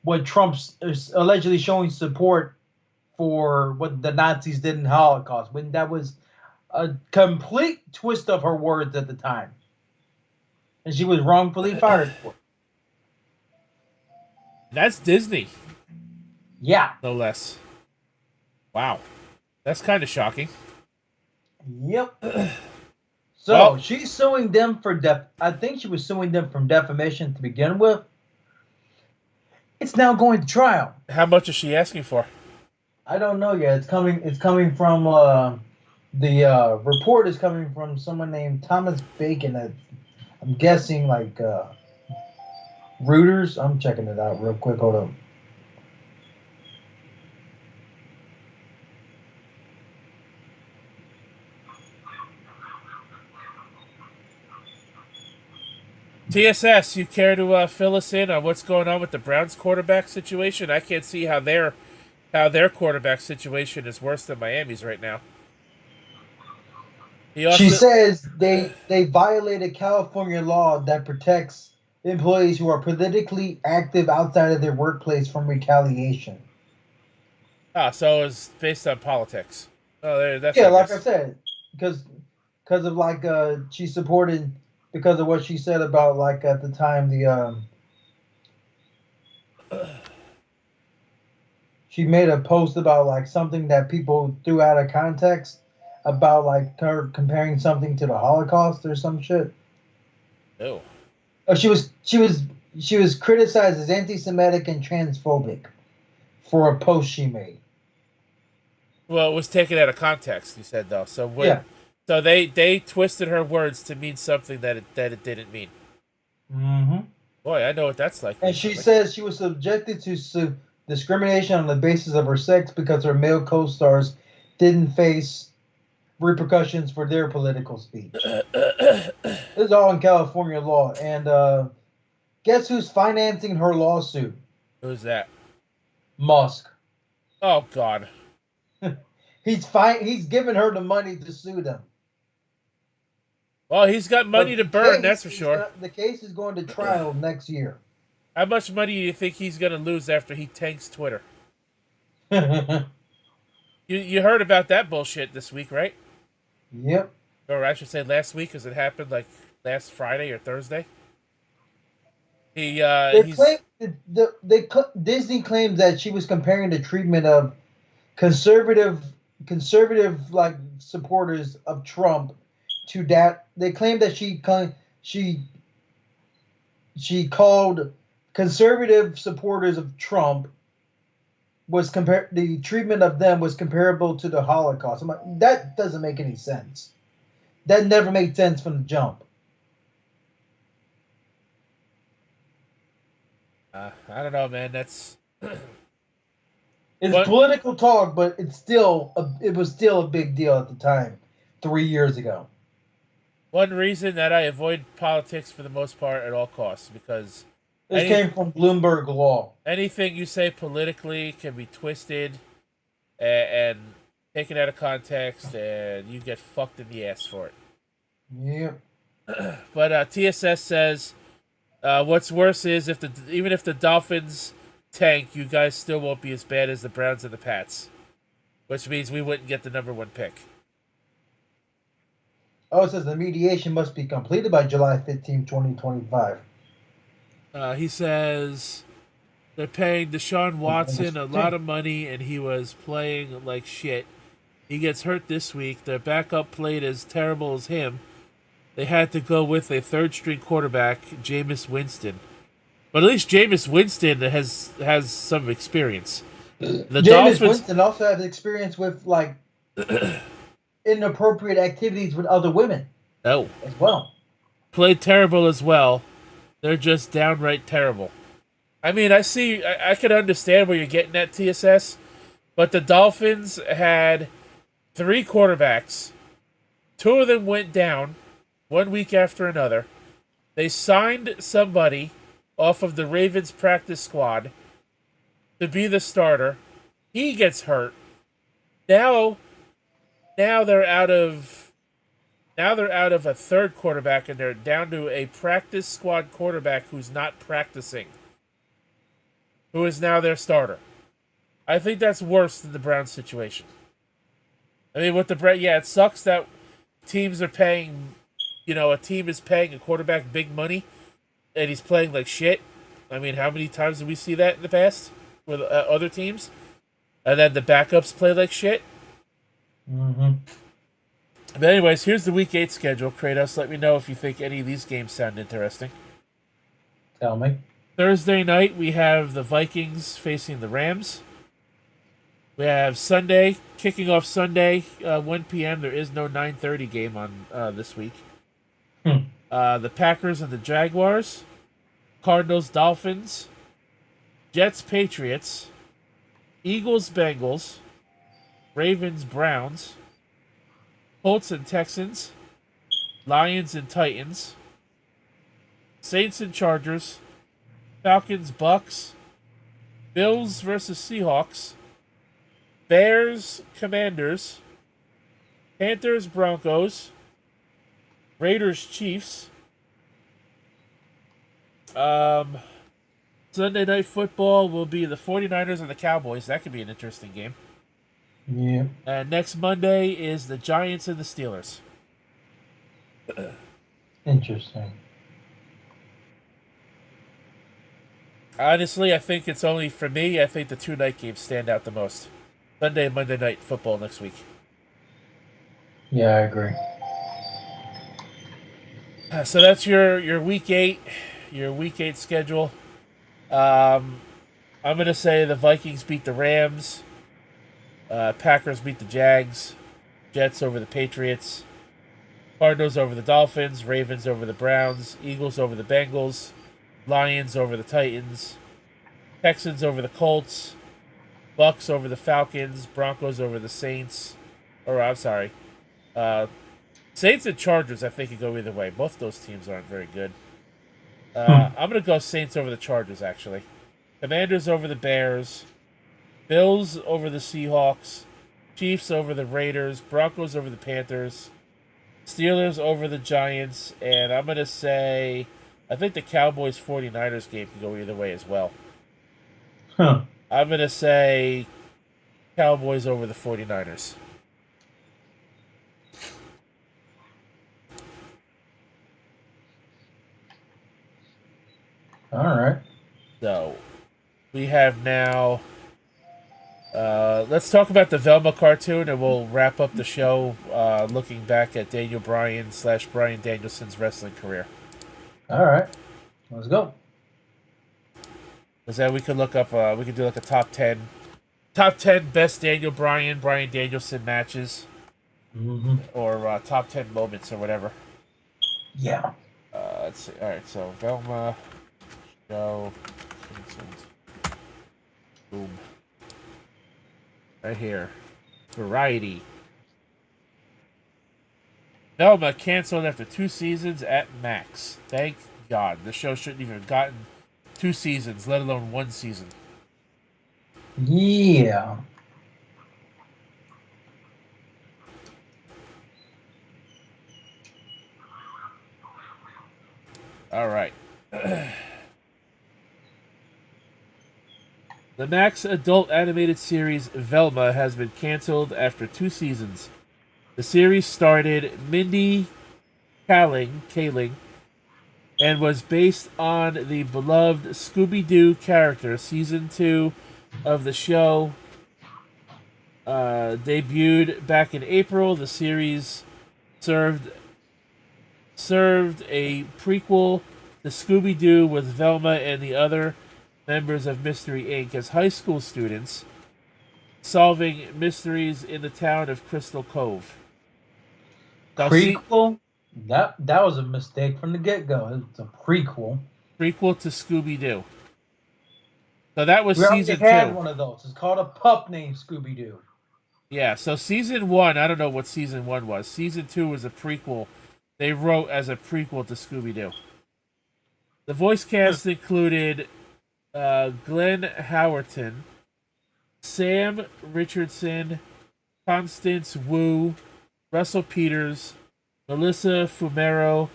what Trump's allegedly showing support for what the Nazis did in the Holocaust, when that was a complete twist of her words at the time. And she was wrongfully fired for it. That's Disney. Yeah. No less. Wow. That's kind of shocking. Yep. So Well, she's suing them for I think she was suing them from defamation to begin with. It's now going to trial. How much is she asking for? I don't know yet. It's coming from the report is coming from someone named Thomas Bacon. I'm guessing like Reuters. I'm checking it out real quick. Hold on. TSS, you care to fill us in on what's going on with the Browns quarterback situation? I can't see how their quarterback situation is worse than Miami's right now. She says they violated California law that protects employees who are politically active outside of their workplace from retaliation. So it's based on politics. Oh, that's like I said, because of like she supported, because of what she said about like at the time she made a post about like something that people threw out of context about like her comparing something to the Holocaust or some shit. Oh. She was criticized as anti-Semitic and transphobic for a post she made. Well, it was taken out of context, you said, though. So So they twisted her words to mean something that it didn't mean. Mm-hmm. Boy, I know what that's like. And she says she was subjected to discrimination on the basis of her sex because her male co-stars didn't face repercussions for their political speech. This is all in California law. And guess who's financing her lawsuit? Who's that? Musk. Oh God. He's giving her the money to sue them. Well, he's got money to burn, that's for sure. The case is going to trial next year. How much money do you think he's going to lose after he tanks Twitter? You heard about that bullshit this week, right? Yep. Or I should say last week, because it happened like last Friday or Thursday. Disney claims that she was comparing the treatment of conservative like supporters of Trump to that. They claim that she called conservative supporters of Trump the treatment of them was comparable to the Holocaust. I'm like, that doesn't make any sense. That never made sense from the jump. I don't know, man. That's it's political talk, but it was still a big deal at the time, 3 years ago. One reason that I avoid politics for the most part at all costs, because this came from Bloomberg Law. Anything you say politically can be twisted and taken out of context, and you get fucked in the ass for it. Yeah. But TSS says, what's worse is even if the Dolphins tank, you guys still won't be as bad as the Browns and the Pats, which means we wouldn't get the number 1 pick. Oh, it says the mediation must be completed by July 15, 2025. He says they're paying Deshaun Watson a lot of money, and he was playing like shit. He gets hurt this week. Their backup played as terrible as him. They had to go with a third-string quarterback, Jameis Winston. But at least Jameis Winston has some experience. Jameis Winston also has experience with like inappropriate activities with other women. Oh, as well. Played terrible as well. They're just downright terrible. I mean, I can understand where you're getting at, TSS, but the Dolphins had 3 quarterbacks. 2 of them went down 1 week after another. They signed somebody off of the Ravens practice squad to be the starter. He gets hurt. Now they're out of a third quarterback, and they're down to a practice squad quarterback who's not practicing, who is now their starter. I think that's worse than the Browns situation. I mean, with the Browns, yeah, it sucks that teams are paying, a team is paying a quarterback big money, and he's playing like shit. I mean, how many times did we see that in the past with other teams? And then the backups play like shit? Mm-hmm. But anyways, here's the Week 8 schedule. Kratos, let me know if you think any of these games sound interesting. Tell me. Thursday night, we have the Vikings facing the Rams. We have Sunday, kicking off Sunday, 1 p.m. There is no 9:30 game on this week. The Packers and the Jaguars. Cardinals, Dolphins. Jets, Patriots. Eagles, Bengals. Ravens, Browns. Colts and Texans, Lions and Titans, Saints and Chargers, Falcons, Bucks, Bills versus Seahawks, Bears, Commanders, Panthers, Broncos, Raiders, Chiefs, Sunday Night Football will be the 49ers and the Cowboys. That could be an interesting game. Yeah. And next Monday is the Giants and the Steelers. Interesting. Honestly, I think it's only for me. I think the 2 night games stand out the most. Sunday and Monday Night Football next week. Yeah, I agree. So that's your Week 8, schedule. I'm gonna say the Vikings beat the Rams. Packers beat the Jags. Jets over the Patriots. Cardinals over the Dolphins. Ravens over the Browns. Eagles over the Bengals. Lions over the Titans. Texans over the Colts. Bucks over the Falcons. Broncos over the Saints. Saints and Chargers, I think, could go either way. Both those teams aren't very good. I'm going to go Saints over the Chargers, actually. Commanders over the Bears. Bills over the Seahawks. Chiefs over the Raiders. Broncos over the Panthers. Steelers over the Giants. And I'm going to say, I think the Cowboys 49ers game can go either way as well. Huh. I'm going to say Cowboys over the 49ers. All right. So, we have now... let's talk about the Velma cartoon, and we'll wrap up the show looking back at Daniel Bryan / Bryan Danielson's wrestling career. All right. Let's go. Because then we could look up, we could do like a top 10 best Bryan Danielson matches. Mm-hmm. Or top 10 moments or whatever. Yeah. Let's see. All right, so Velma, show, boom. Right here. Variety. Velma canceled after 2 seasons at max. Thank God. The show shouldn't even have gotten 2 seasons, let alone 1 season. Yeah. All right. The Max adult animated series Velma has been canceled after 2 seasons. The series started Mindy Kaling and was based on the beloved Scooby-Doo character. Season 2 of the show debuted back in April. The series served a prequel to Scooby-Doo with Velma and the other members of Mystery Inc. as high school students solving mysteries in the town of Crystal Cove. Prequel? That was a mistake from the get-go. It's a prequel. Prequel to Scooby-Doo. So that was we season 2. We had one of those. It's called a pup named Scooby-Doo. Yeah, so season 1, I don't know what season 1 was. Season 2 was a prequel. They wrote as a prequel to Scooby-Doo. The voice cast included Glenn Howerton, Sam Richardson, Constance Wu, Russell Peters, Melissa Fumero,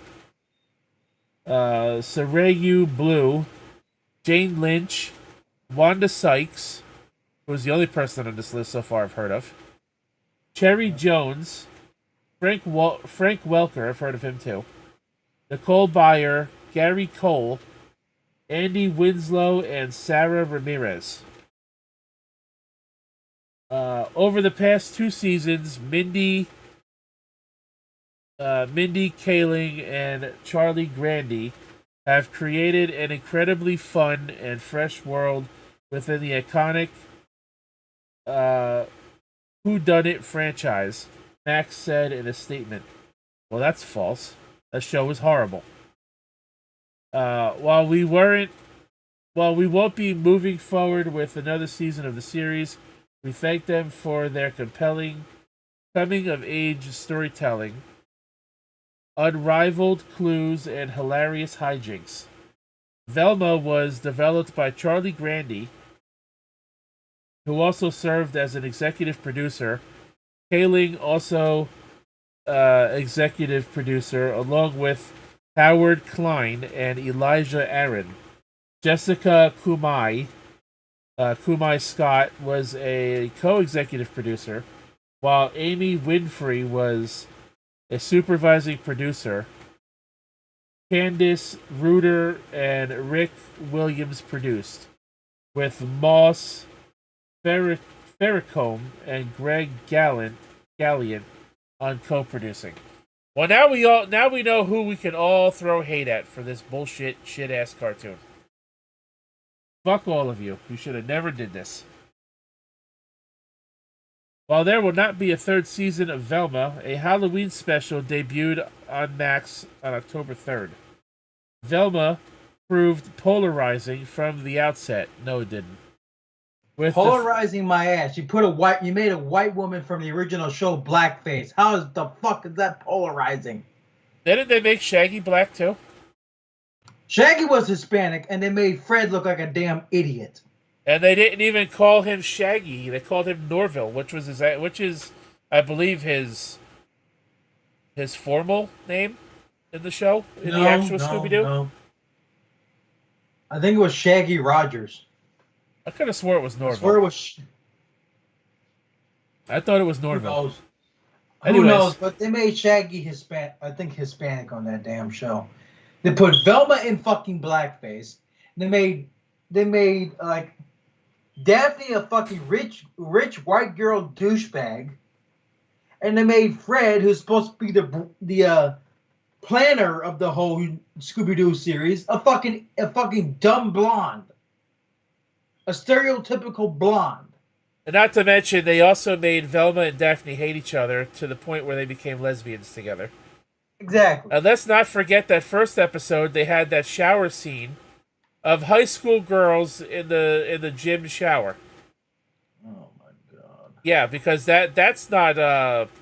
Sarayu Blue, Jane Lynch, Wanda Sykes, who was the only person on this list so far I've heard of, Cherry Jones, Frank Welker, I've heard of him too, Nicole Byer, Gary Cole, Andy Winslow, and Sarah Ramirez. Over the past 2 seasons, Mindy Kaling and Charlie Grandy have created an incredibly fun and fresh world within the iconic Whodunit franchise, Max said in a statement. Well, that's false. That show was horrible. While we won't be moving forward with another season of the series, we thank them for their compelling coming-of-age storytelling, unrivaled clues, and hilarious hijinks. Velma was developed by Charlie Grandy, who also served as an executive producer. Kaling also executive producer, along with Howard Klein and Elijah Aaron. Jessica Kumai Scott was a co-executive producer, while Amy Winfrey was a supervising producer. Candice Reuter and Rick Williams produced, with Moss Ferricombe and Greg Galliant on co-producing. Well, now we know who we can all throw hate at for this bullshit shit-ass cartoon. Fuck all of you. You should have never did this. While there will not be a 3rd season of Velma, a Halloween special debuted on Max on October 3rd. Velma proved polarizing from the outset. No, it didn't. With Polarizing my ass. You made a white woman from the original show blackface. How is the fuck is that polarizing? Didn't they make Shaggy black too? Shaggy was Hispanic, and they made Fred look like a damn idiot. And they didn't even call him Shaggy. They called him Norville, which is, I believe, his formal name in the show, in the actual Scooby-Doo. No. I think it was Shaggy Rogers. I could have swore it was Norville. I thought it was Norville. Who knows? Who knows? But they made Shaggy Hispanic on that damn show. They put Velma in fucking blackface. They made like Daphne a fucking rich white girl douchebag, and they made Fred, who's supposed to be the planner of the whole Scooby-Doo series, a fucking dumb blonde, a stereotypical blonde. And not to mention, they also made Velma and Daphne hate each other to the point where they became lesbians together. Exactly. And let's not forget that first episode, they had that shower scene of high school girls in the gym shower. Oh my god. Yeah, because that's not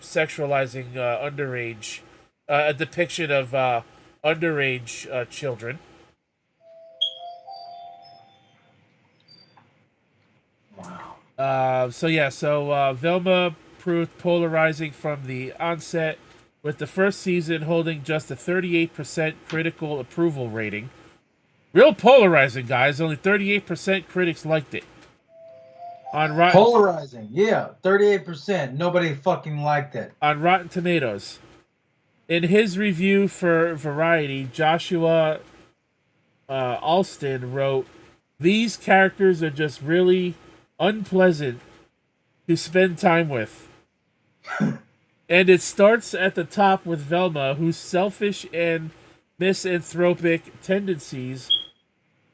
sexualizing underage, a depiction of underage children. Wow. So Velma proved polarizing from the onset, with the first season holding just a 38% critical approval rating. Real polarizing, guys. Only 38% critics liked it. Polarizing, yeah, 38%. Nobody fucking liked it. On Rotten Tomatoes. In his review for Variety, Joshua Alston wrote, "These characters are just really unpleasant to spend time with." And it starts at the top with Velma, whose selfish and misanthropic tendencies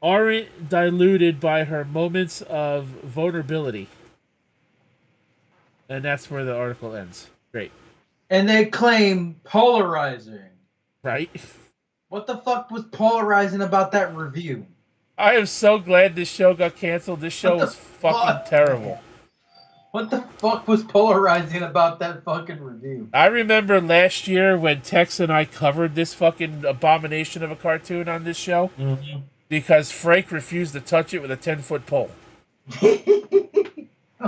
aren't diluted by her moments of vulnerability. And that's where the article ends. Great. And they claim polarizing. Right? What the fuck was polarizing about that review? I am so glad this show got canceled. This show was fucking terrible. What the fuck was polarizing about that fucking review? I remember last year when Tex and I covered this fucking abomination of a cartoon on this show. Mm-hmm. Because Frank refused to touch it with a 10-foot pole.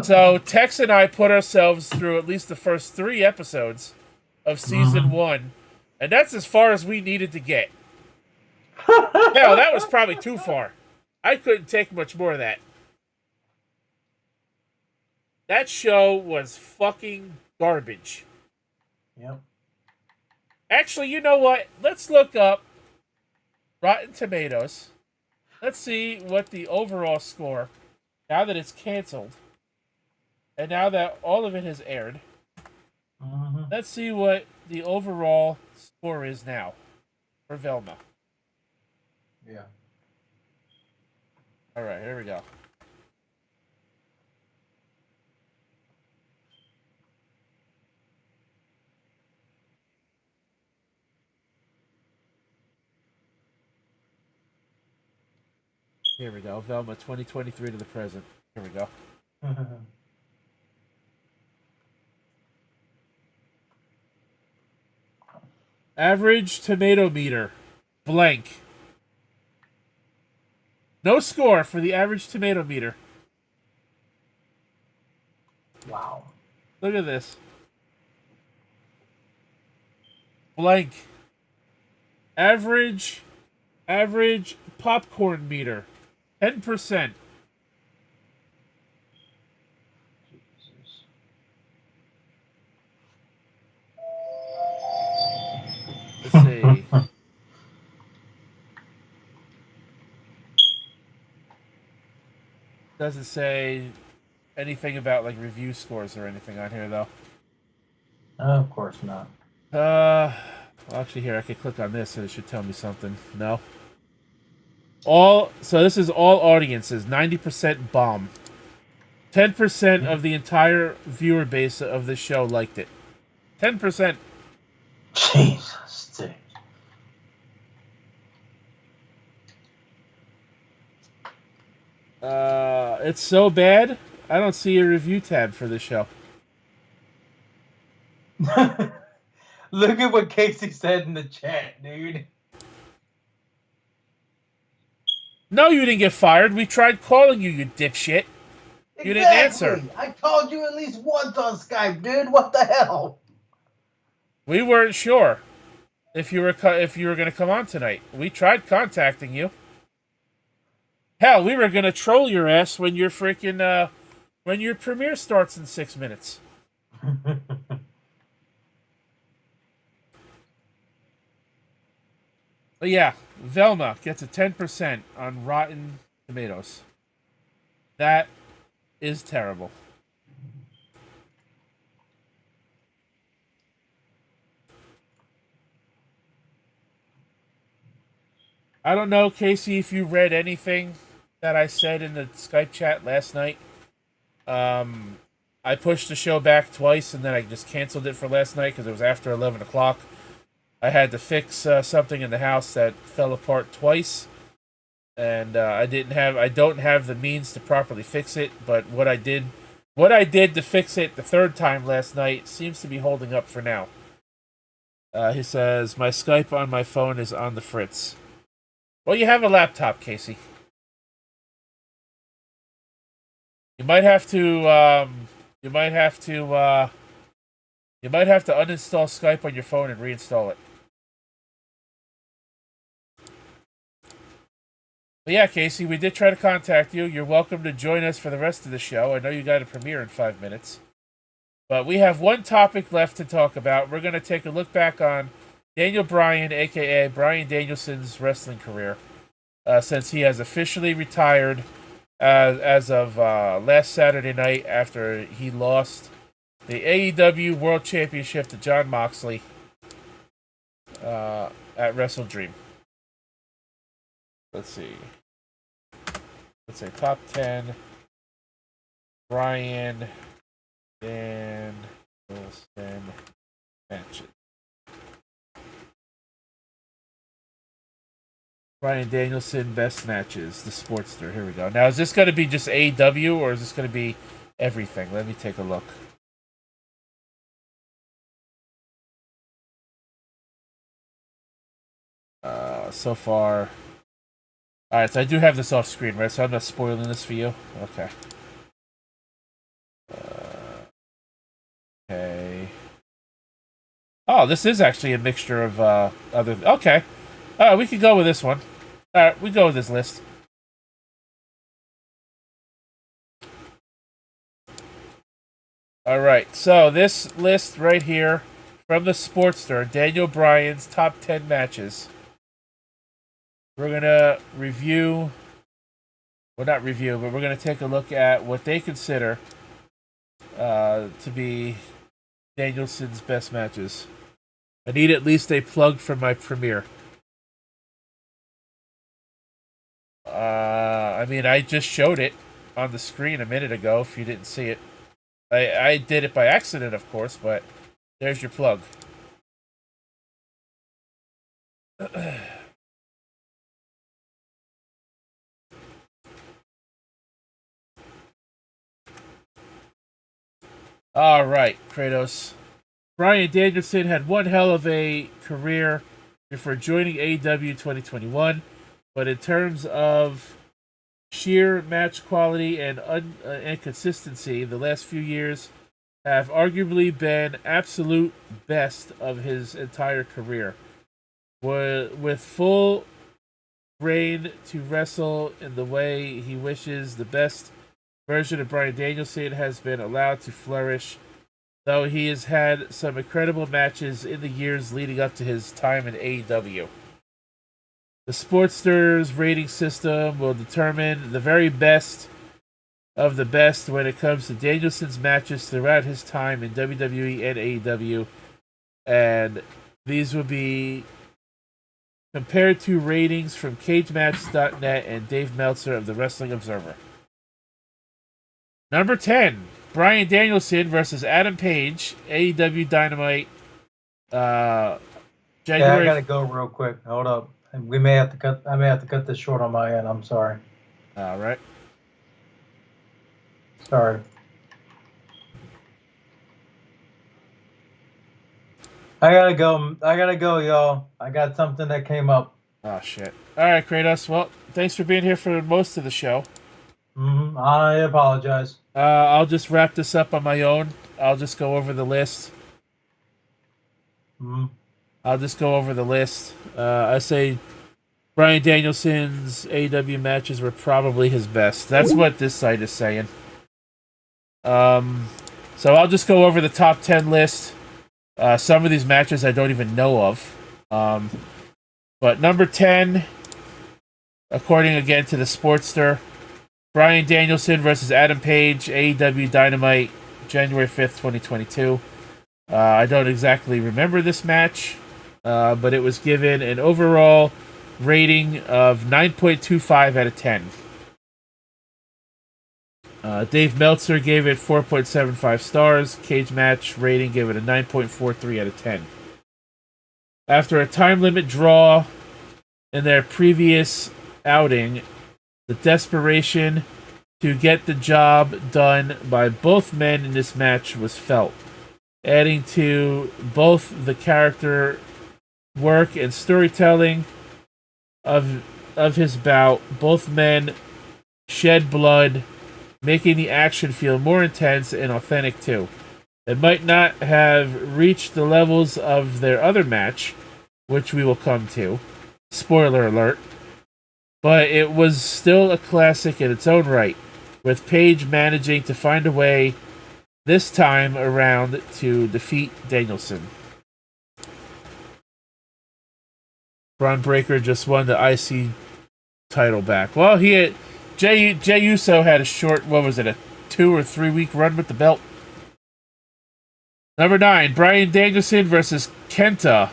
So Tex and I put ourselves through at least the first 3 episodes of season 1. And that's as far as we needed to get. Hell, that was probably too far. I couldn't take much more of that. That show was fucking garbage. Yep. Actually, you know what? Let's look up Rotten Tomatoes. Let's see what the overall score, now that it's canceled, and now that all of it has aired. Let's see what the overall score is now for Velma. Yeah. All right, here we go. Here we go. Velma 2023 to the present. Here we go. Average tomato meter. Blank. No score for the average tomato meter. Wow. Look at this. Blank. Average popcorn meter. 10%. Let's see. Doesn't say anything about like review scores or anything on here though. Of course not. Well, actually here I could click on this and it should tell me something. No. So this is all audiences, 90% bomb. 10% of the entire viewer base of this show liked it. 10%. Jesus, dude. It's so bad, I don't see a review tab for the show. Look at what Casey said in the chat, dude. No, you didn't get fired. We tried calling you, you dipshit. You didn't answer. I called you at least once on Skype, dude. What the hell? We weren't sure if you were going to come on tonight. We tried contacting you. Hell, we were going to troll your ass when your freaking when your premiere starts in 6 minutes. But yeah, Velma gets a 10% on Rotten Tomatoes. That is terrible. I don't know, Casey, if you read anything that I said in the Skype chat last night. I pushed the show back twice, and then I just canceled it for last night because it was after 11 o'clock. I had to fix something in the house that fell apart twice, and I don't have the means to properly fix it. But what I did to fix it the third time last night seems to be holding up for now. He says my Skype on my phone is on the fritz. Well, you have a laptop, Casey. You might have to uninstall Skype on your phone and reinstall it. But yeah, Casey, we did try to contact you. You're welcome to join us for the rest of the show. I know you got a premiere in 5 minutes. But we have one topic left to talk about. We're going to take a look back on Daniel Bryan, a.k.a. Bryan Danielson's wrestling career, since he has officially retired as of last Saturday night after he lost the AEW World Championship to Jon Moxley at Wrestle Dream. Let's see. Let's say top 10. Bryan Danielson matches. Bryan Danielson best matches. The Sportster. Here we go. Now, is this going to be just AEW or is this going to be everything? Let me take a look. So far. Alright, so I do have this off screen, right? So I'm not spoiling this for you? Okay. Okay. Oh, this is actually a mixture of other... Okay. We can go with this one. Alright, we go with this list. Alright, so this list right here from the Sportster, Daniel Bryan's top 10 matches. We're going to review, well, not review, but we're going to take a look at what they consider to be Danielson's best matches. I need at least a plug for my premiere. I mean, I just showed it on the screen a minute ago if you didn't see it. I did it by accident, of course, but there's your plug. All right, Kratos. Bryan Danielson had one hell of a career before joining AEW 2021, but in terms of sheer match quality and consistency, the last few years have arguably been absolute best of his entire career. With full reign to wrestle in the way he wishes, the best version of Bryan Danielson has been allowed to flourish, though he has had some incredible matches in the years leading up to his time in AEW. The Sportster's rating system will determine the very best of the best when it comes to Danielson's matches throughout his time in WWE and AEW, and these will be compared to ratings from CageMatch.net and Dave Meltzer of the Wrestling Observer. Number 10, Bryan Danielson versus Adam Page, AEW Dynamite. January. Yeah, I gotta go real quick. Hold up. I may have to cut this short on my end. I'm sorry. All right. Sorry. I gotta go, y'all. I got something that came up. Oh, shit. All right, Kratos. Well, thanks for being here for most of the show. I apologize. I'll just wrap this up on my own. I'll just go over the list. I'll just go over the list. I say Bryan Danielson's AEW matches were probably his best. That's what this site is saying. So I'll just go over the top 10 list. Some of these matches I don't even know of. But number 10, according again to the Sportster, Bryan Danielson versus Adam Page, AEW Dynamite, January 5th, 2022. I don't exactly remember this match, but it was given an overall rating of 9.25 out of 10. Dave Meltzer gave it 4.75 stars. Cage Match rating gave it a 9.43 out of 10. After a time limit draw in their previous outing, the desperation to get the job done by both men in this match was felt, adding to both the character work and storytelling of his bout. Both men shed blood, making the action feel more intense and authentic too. It might not have reached the levels of their other match, which we will come to. Spoiler alert. But it was still a classic in its own right, with Page managing to find a way this time around to defeat Danielson. Braun Breaker just won the IC title back. Well, he had Jey Uso had a short, what was it, a 2 or 3 week run with the belt. Number 9, Bryan Danielson versus Kenta.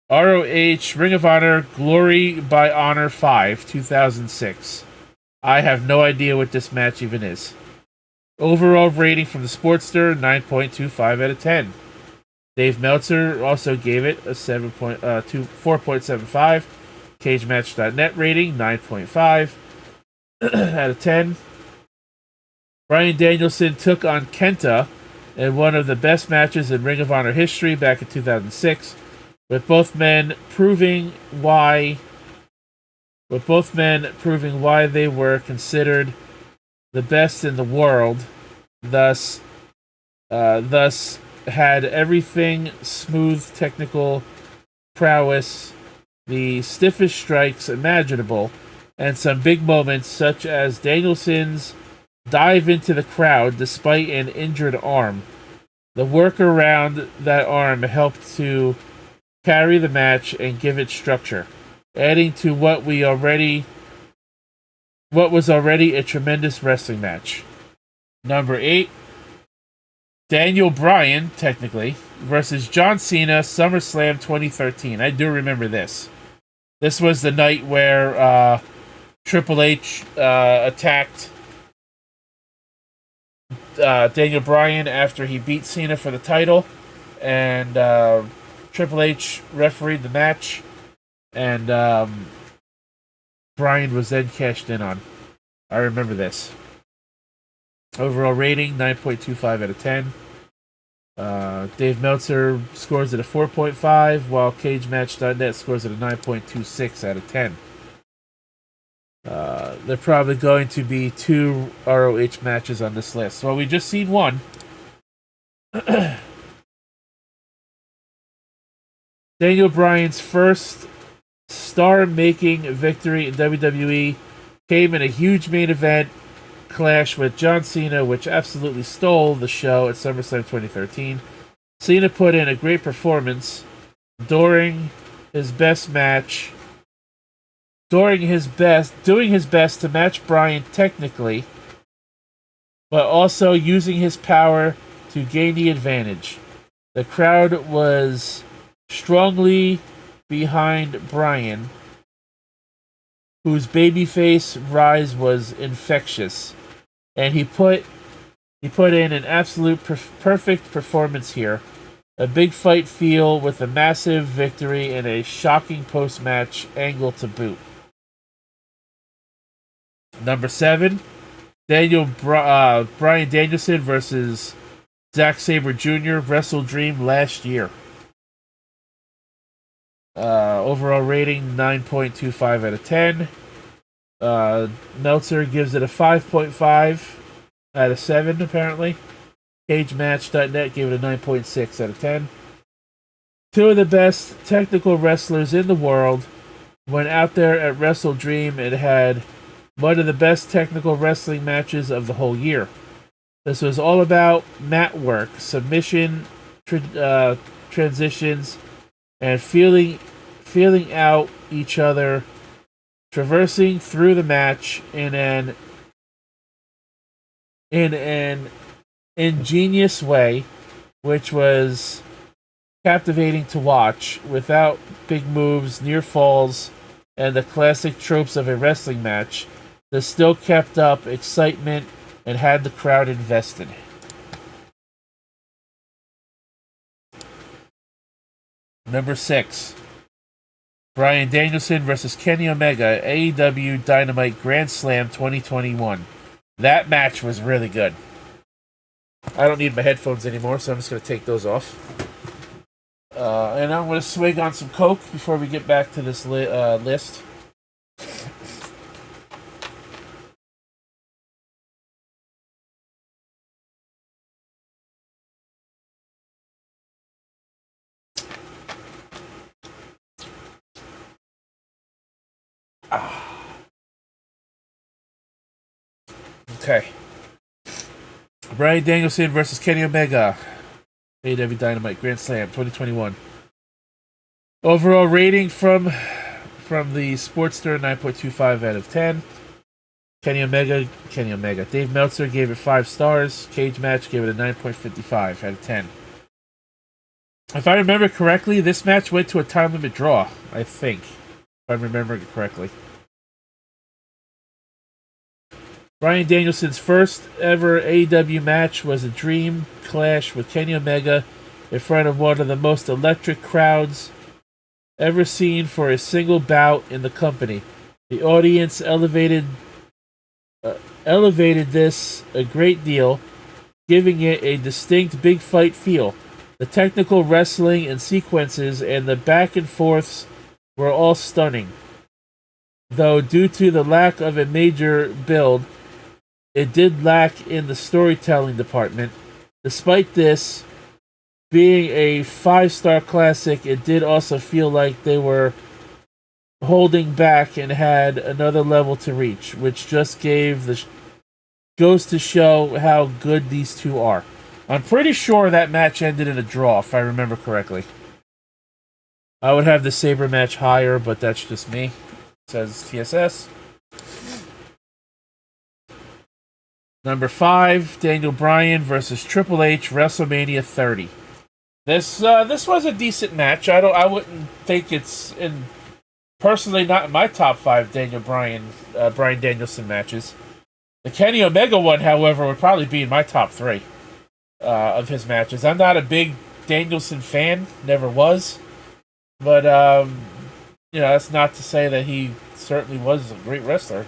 ROH Ring of Honor Glory by Honor 5, 2006. I have no idea what this match even is. Overall rating from the Sportster, 9.25 out of 10. Dave Meltzer also gave it a 4.75. CageMatch.net rating, 9.5 out of 10. Bryan Danielson took on Kenta in one of the best matches in Ring of Honor history back in 2006, with both men proving why they were considered the best in the world. Thus had everything smooth technical prowess, the stiffest strikes imaginable, and some big moments such as Danielson's dive into the crowd despite an injured arm. The work around that arm helped to carry the match and give it structure, adding to what was already a tremendous wrestling match. Number 8, Daniel Bryan, technically, versus John Cena, SummerSlam 2013. I do remember this. This was the night where Triple H attacked Daniel Bryan after he beat Cena for the title, and Triple H refereed the match, and Bryan was then cashed in on. I remember this. Overall rating, 9.25 out of 10. Dave Meltzer scores it a 4.5, while CageMatch.net scores it a 9.26 out of 10. There are probably going to be 2 ROH matches on this list. Well, we just seen one. Daniel Bryan's first star-making victory in WWE came in a huge main event clash with John Cena, which absolutely stole the show at SummerSlam 2013. Cena put in a great performance doing his best to match Bryan technically, but also using his power to gain the advantage. The crowd was strongly behind Bryan, whose babyface rise was infectious, and he put in an absolute perfect performance here. A big fight feel with a massive victory and a shocking post-match angle to boot. Number 7, Bryan Danielson versus Zack Sabre Jr. Wrestle Dream last year. Overall rating 9.25 out of 10. Meltzer gives it a 5.5 out of 7, apparently. CageMatch.net gave it a 9.6 out of 10. Two of the best technical wrestlers in the world went out there at Wrestle Dream and had one of the best technical wrestling matches of the whole year. This was all about mat work, submission, transitions, and feeling out each other, traversing through the match in an ingenious way, which was captivating to watch, without big moves, near falls, and the classic tropes of a wrestling match. This still kept up excitement and had the crowd invested. Number 6. Bryan Danielson versus Kenny Omega, AEW Dynamite Grand Slam 2021. That match was really good. I don't need my headphones anymore, so I'm just going to take those off. And I'm going to swig on some Coke before we get back to this list. Okay. Bryan Danielson versus Kenny Omega, AEW Dynamite Grand Slam 2021. Overall rating from the Sportster, 9.25 out of 10. Kenny Omega. Dave Meltzer gave it 5 stars. Cage Match gave it a 9.55 out of 10. If I remember correctly, this match went to a time limit draw, I think. If I'm remembering it correctly. Bryan Danielson's first ever AEW match was a dream clash with Kenny Omega in front of one of the most electric crowds ever seen for a single bout in the company. The audience elevated this a great deal, giving it a distinct big fight feel. The technical wrestling and sequences and the back and forths were all stunning. Though due to the lack of a major build, it did lack in the storytelling department. Despite this being a 5-star classic, it did also feel like they were holding back and had another level to reach, which just goes to show how good these two are. I'm pretty sure that match ended in a draw, if I remember correctly. I would have the Sabre match higher, but that's just me, says TSS. Number 5, Daniel Bryan versus Triple H, WrestleMania 30. This was a decent match. I wouldn't think it's personally not in my top 5 Bryan Danielson matches. The Kenny Omega one, however, would probably be in my top 3 of his matches. I'm not a big Danielson fan, never was, but that's not to say that he certainly was a great wrestler.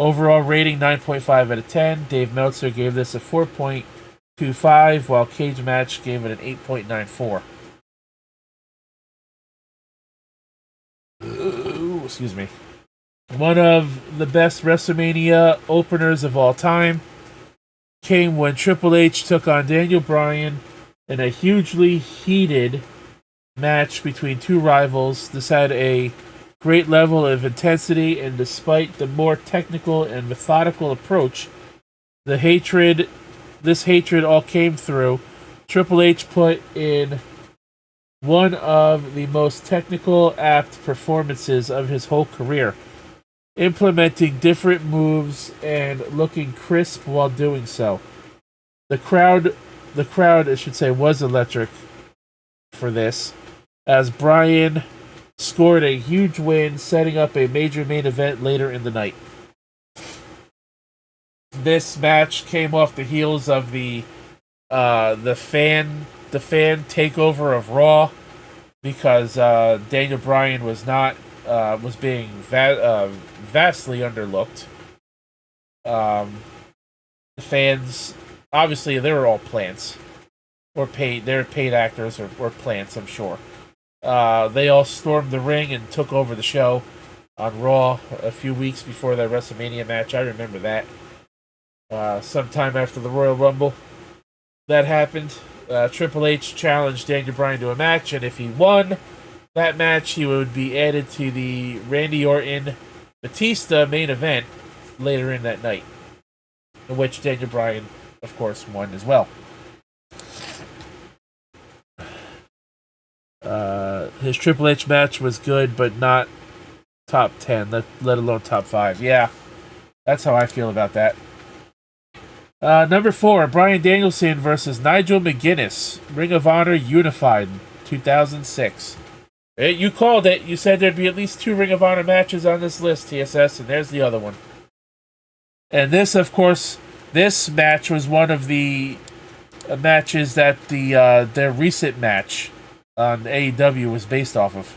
Overall rating 9.5 out of 10. Dave Meltzer gave this a 4.25, while Cage Match gave it an 8.94. Ooh, excuse me. One of the best WrestleMania openers of all time came when Triple H took on Daniel Bryan in a hugely heated match between two rivals. This had a great level of intensity, and despite the more technical and methodical approach, this hatred all came through. Triple H put in one of the most technical, apt performances of his whole career, implementing different moves and looking crisp while doing so. The crowd, I should say, was electric for this, as Bryan scored a huge win, setting up a major main event later in the night. This match came off the heels of the fan takeover of Raw, because Daniel Bryan was being vastly underlooked The fans, obviously, they were all plants. Or paid, they're paid actors or plants, I'm sure. They all stormed the ring and took over the show on Raw a few weeks before that WrestleMania match. I remember that. Sometime after the Royal Rumble, that happened. Triple H challenged Daniel Bryan to a match, and if he won that match, he would be added to the Randy Orton Batista main event later in that night, in which Daniel Bryan, of course, won as well. His Triple H match was good, but not top 10, let alone top 5. Yeah, that's how I feel about that. Number 4, Bryan Danielson versus Nigel McGuinness, Ring of Honor Unified, 2006. You called it. You said there'd be at least 2 Ring of Honor matches on this list, TSS, and there's the other one. And this, of course, this match was one of the matches that their recent match on AEW was based off of.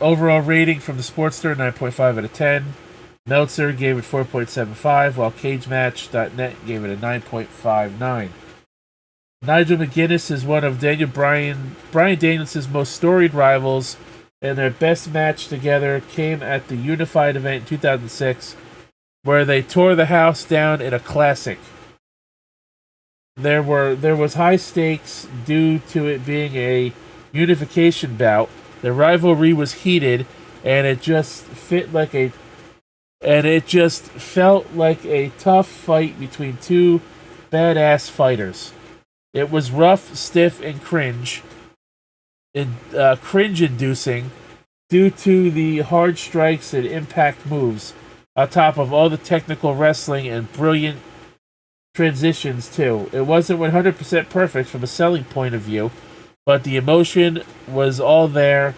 Overall rating from the Sportster, 9.5 out of 10. Meltzer gave it 4.75, while CageMatch.net gave it a 9.59. Nigel McGuinness is one of Bryan Danielson's most storied rivals, and their best match together came at the Unified event in 2006, where they tore the house down in a classic. There was high stakes due to it being a unification bout. The rivalry was heated, and it just felt like a tough fight between 2 badass fighters. It was rough, stiff, and cringe-inducing due to the hard strikes and impact moves, on top of all the technical wrestling and brilliant transitions too. It wasn't 100% perfect from a selling point of view, but the emotion was all there,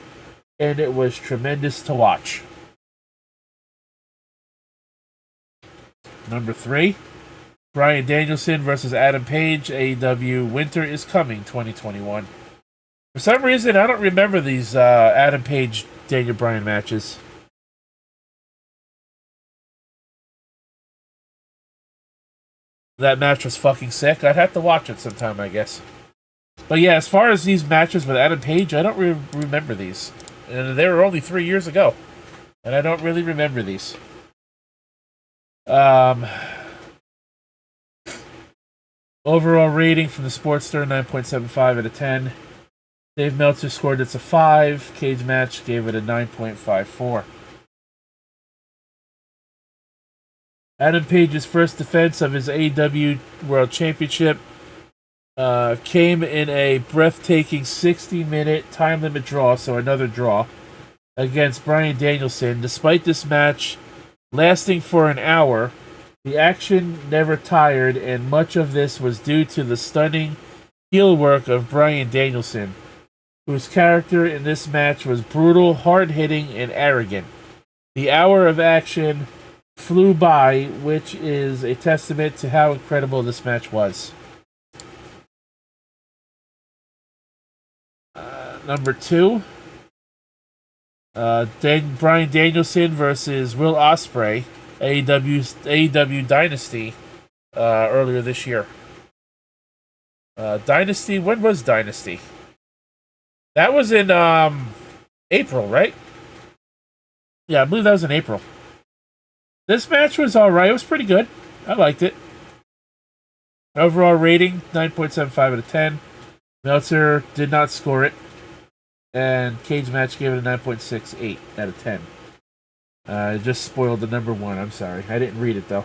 and it was tremendous to watch. Number 3, Bryan Danielson versus Adam Page, AEW Winter is Coming 2021. For some reason, I don't remember these Adam Page Daniel Bryan matches. That match was fucking sick. I'd have to watch it sometime, I guess. But yeah, as far as these matches with Adam Page, I don't remember these. And they were only 3 years ago. And I don't really remember these. Overall rating from the Sportster, 9.75 out of 10. Dave Meltzer scored it a 5. Cage Match gave it a 9.54. Adam Page's first defense of his AEW World Championship came in a breathtaking 60-minute time limit draw, so another draw, against Bryan Danielson. Despite this match lasting for an hour, the action never tired, and much of this was due to the stunning heel work of Bryan Danielson, whose character in this match was brutal, hard-hitting, and arrogant. The hour of action flew by, which is a testament to how incredible this match was. Number 2, Bryan Danielson versus Will Ospreay, AEW Dynasty, earlier this year. Dynasty, when was Dynasty? That was in April, right? Yeah, I believe that was in April. This match was alright. It was pretty good. I liked it. Overall rating, 9.75 out of 10. Meltzer did not score it. And Cage Match gave it a 9.68 out of 10. I just spoiled the number 1. I'm sorry. I didn't read it, though.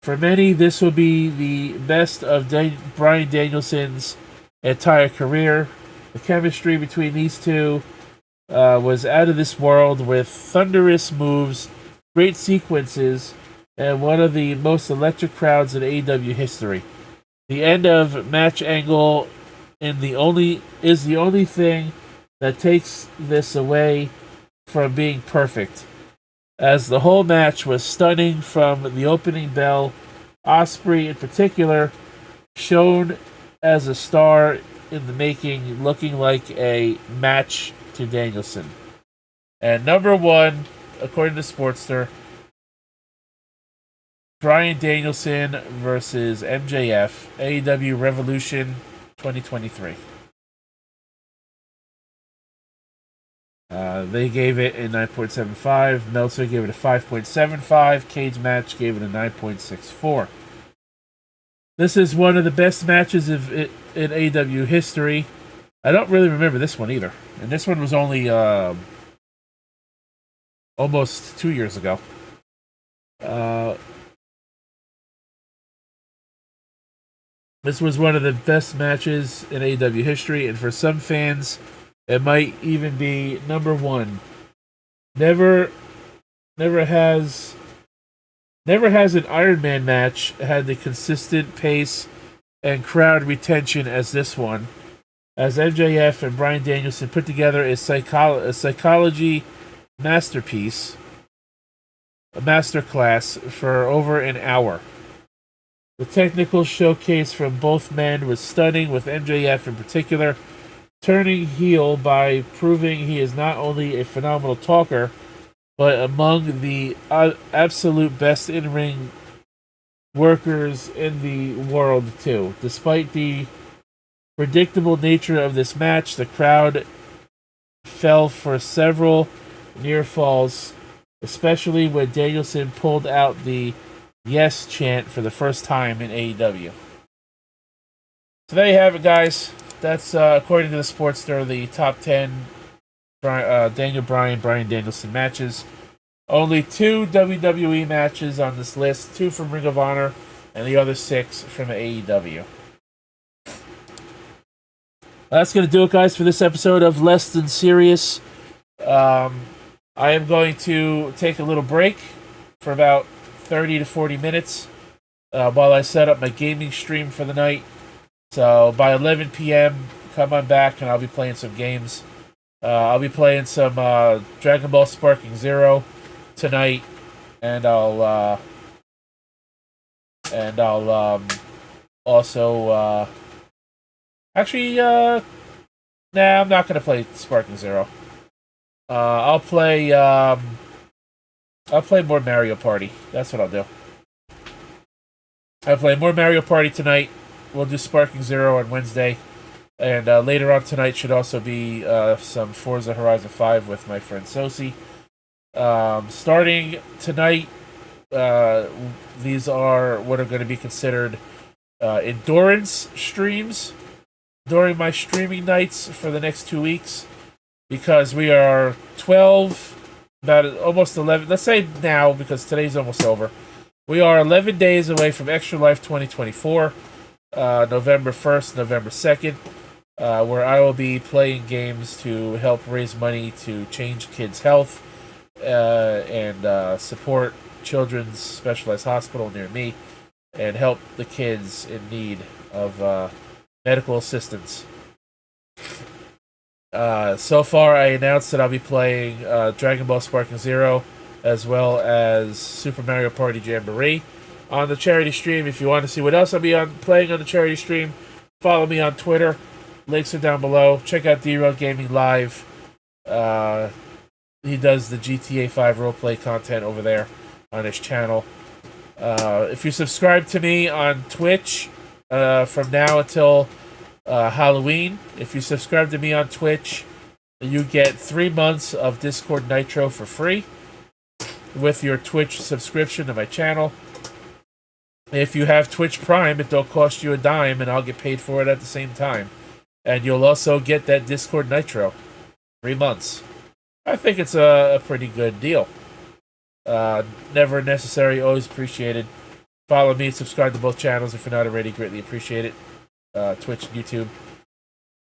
For many, this will be the best of Bryan Danielson's entire career. The chemistry between these two was out of this world, with thunderous moves, great sequences, and one of the most electric crowds in AEW history. The end of match angle is the only thing that takes this away from being perfect, as the whole match was stunning from the opening bell. Ospreay, in particular, shown as a star in the making, looking like a match to Danielson. And number 1, according to Sportster, Bryan Danielson versus MJF, AEW Revolution 2023. They gave it a 9.75. Meltzer gave it a 5.75. Cage Match gave it a 9.64. This is one of the best matches in AEW history. I don't really remember this one either. And this one was only almost 2 years ago. This was one of the best matches in AEW history, and for some fans, it might even be number one. Never has an Iron Man match had the consistent pace and crowd retention as this one. As MJF and Bryan Danielson put together a psychology masterpiece, a masterclass for over an hour. The technical showcase from both men was stunning, with MJF in particular turning heel by proving he is not only a phenomenal talker, but among the absolute best in-ring workers in the world, too. Despite the predictable nature of this match, the crowd fell for several near falls, especially when Danielson pulled out the yes chant for the first time in AEW. So there you have it, guys. That's, according to the Sportster, the top 10 Daniel Bryan, Bryan Danielson matches. Only 2 WWE matches on this list, 2 from Ring of Honor, and the other 6 from AEW. That's going to do it, guys, for this episode of Less Than Serious. I am going to take a little break for about 30 to 40 minutes while I set up my gaming stream for the night. So by 11 p.m., come on back and I'll be playing some games. I'll be playing some Dragon Ball Sparking Zero tonight, and I'll also actually nah, I'm not gonna play Sparking Zero. I'll play more Mario Party. That's what I'll do. I'll play more Mario Party tonight. We'll do Sparking Zero on Wednesday. And later on tonight should also be some Forza Horizon 5 with my friend Sosi. Starting tonight, these are what are going to be considered endurance streams during my streaming nights for the next 2 weeks. Because we are 12, about almost 11, let's say now because today's almost over. We are 11 days away from Extra Life 2024, November 1st, November 2nd. Where I will be playing games to help raise money to change kids' health and support Children's Specialized Hospital near me and help the kids in need of medical assistance. So far, I announced that I'll be playing Dragon Ball Sparking Zero as well as Super Mario Party Jamboree on the charity stream. If you want to see what else I'll be playing on the charity stream, follow me on Twitter. Links are down below. Check out D-Road Gaming Live. He does the GTA 5 roleplay content over there on his channel. If you subscribe to me on Twitch from now until Halloween, if you subscribe to me on Twitch, you get 3 months of Discord Nitro for free with your Twitch subscription to my channel. If you have Twitch Prime, it don't cost you a dime, and I'll get paid for it at the same time. And you'll also get that Discord Nitro. 3 months. I think it's a pretty good deal. Never necessary, always appreciated. Follow me, subscribe to both channels if you're not already. Greatly appreciate it. Twitch and YouTube.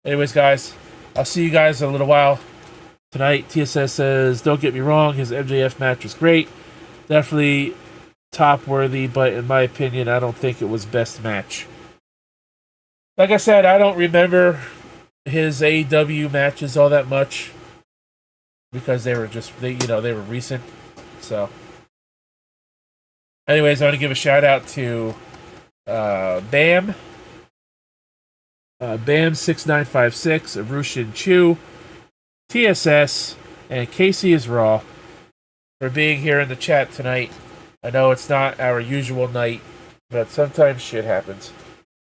Anyways, guys, I'll see you guys in a little while. Tonight, TSS says, don't get me wrong, his MJF match was great. Definitely top worthy, but in my opinion, I don't think it was best match. Like I said, I don't remember his AEW matches all that much because they were recent. So, anyways, I want to give a shout out to Bam, Bam6956, Arushin Chu, TSS, and Casey is Raw for being here in the chat tonight. I know it's not our usual night, but sometimes shit happens.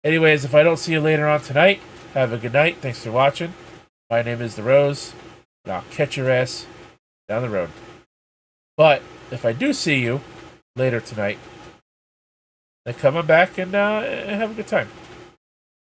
Anyways, if I don't see you later on tonight, have a good night. Thanks for watching. My name is The Rose, and I'll catch your ass down the road. But if I do see you later tonight, then come on back and have a good time.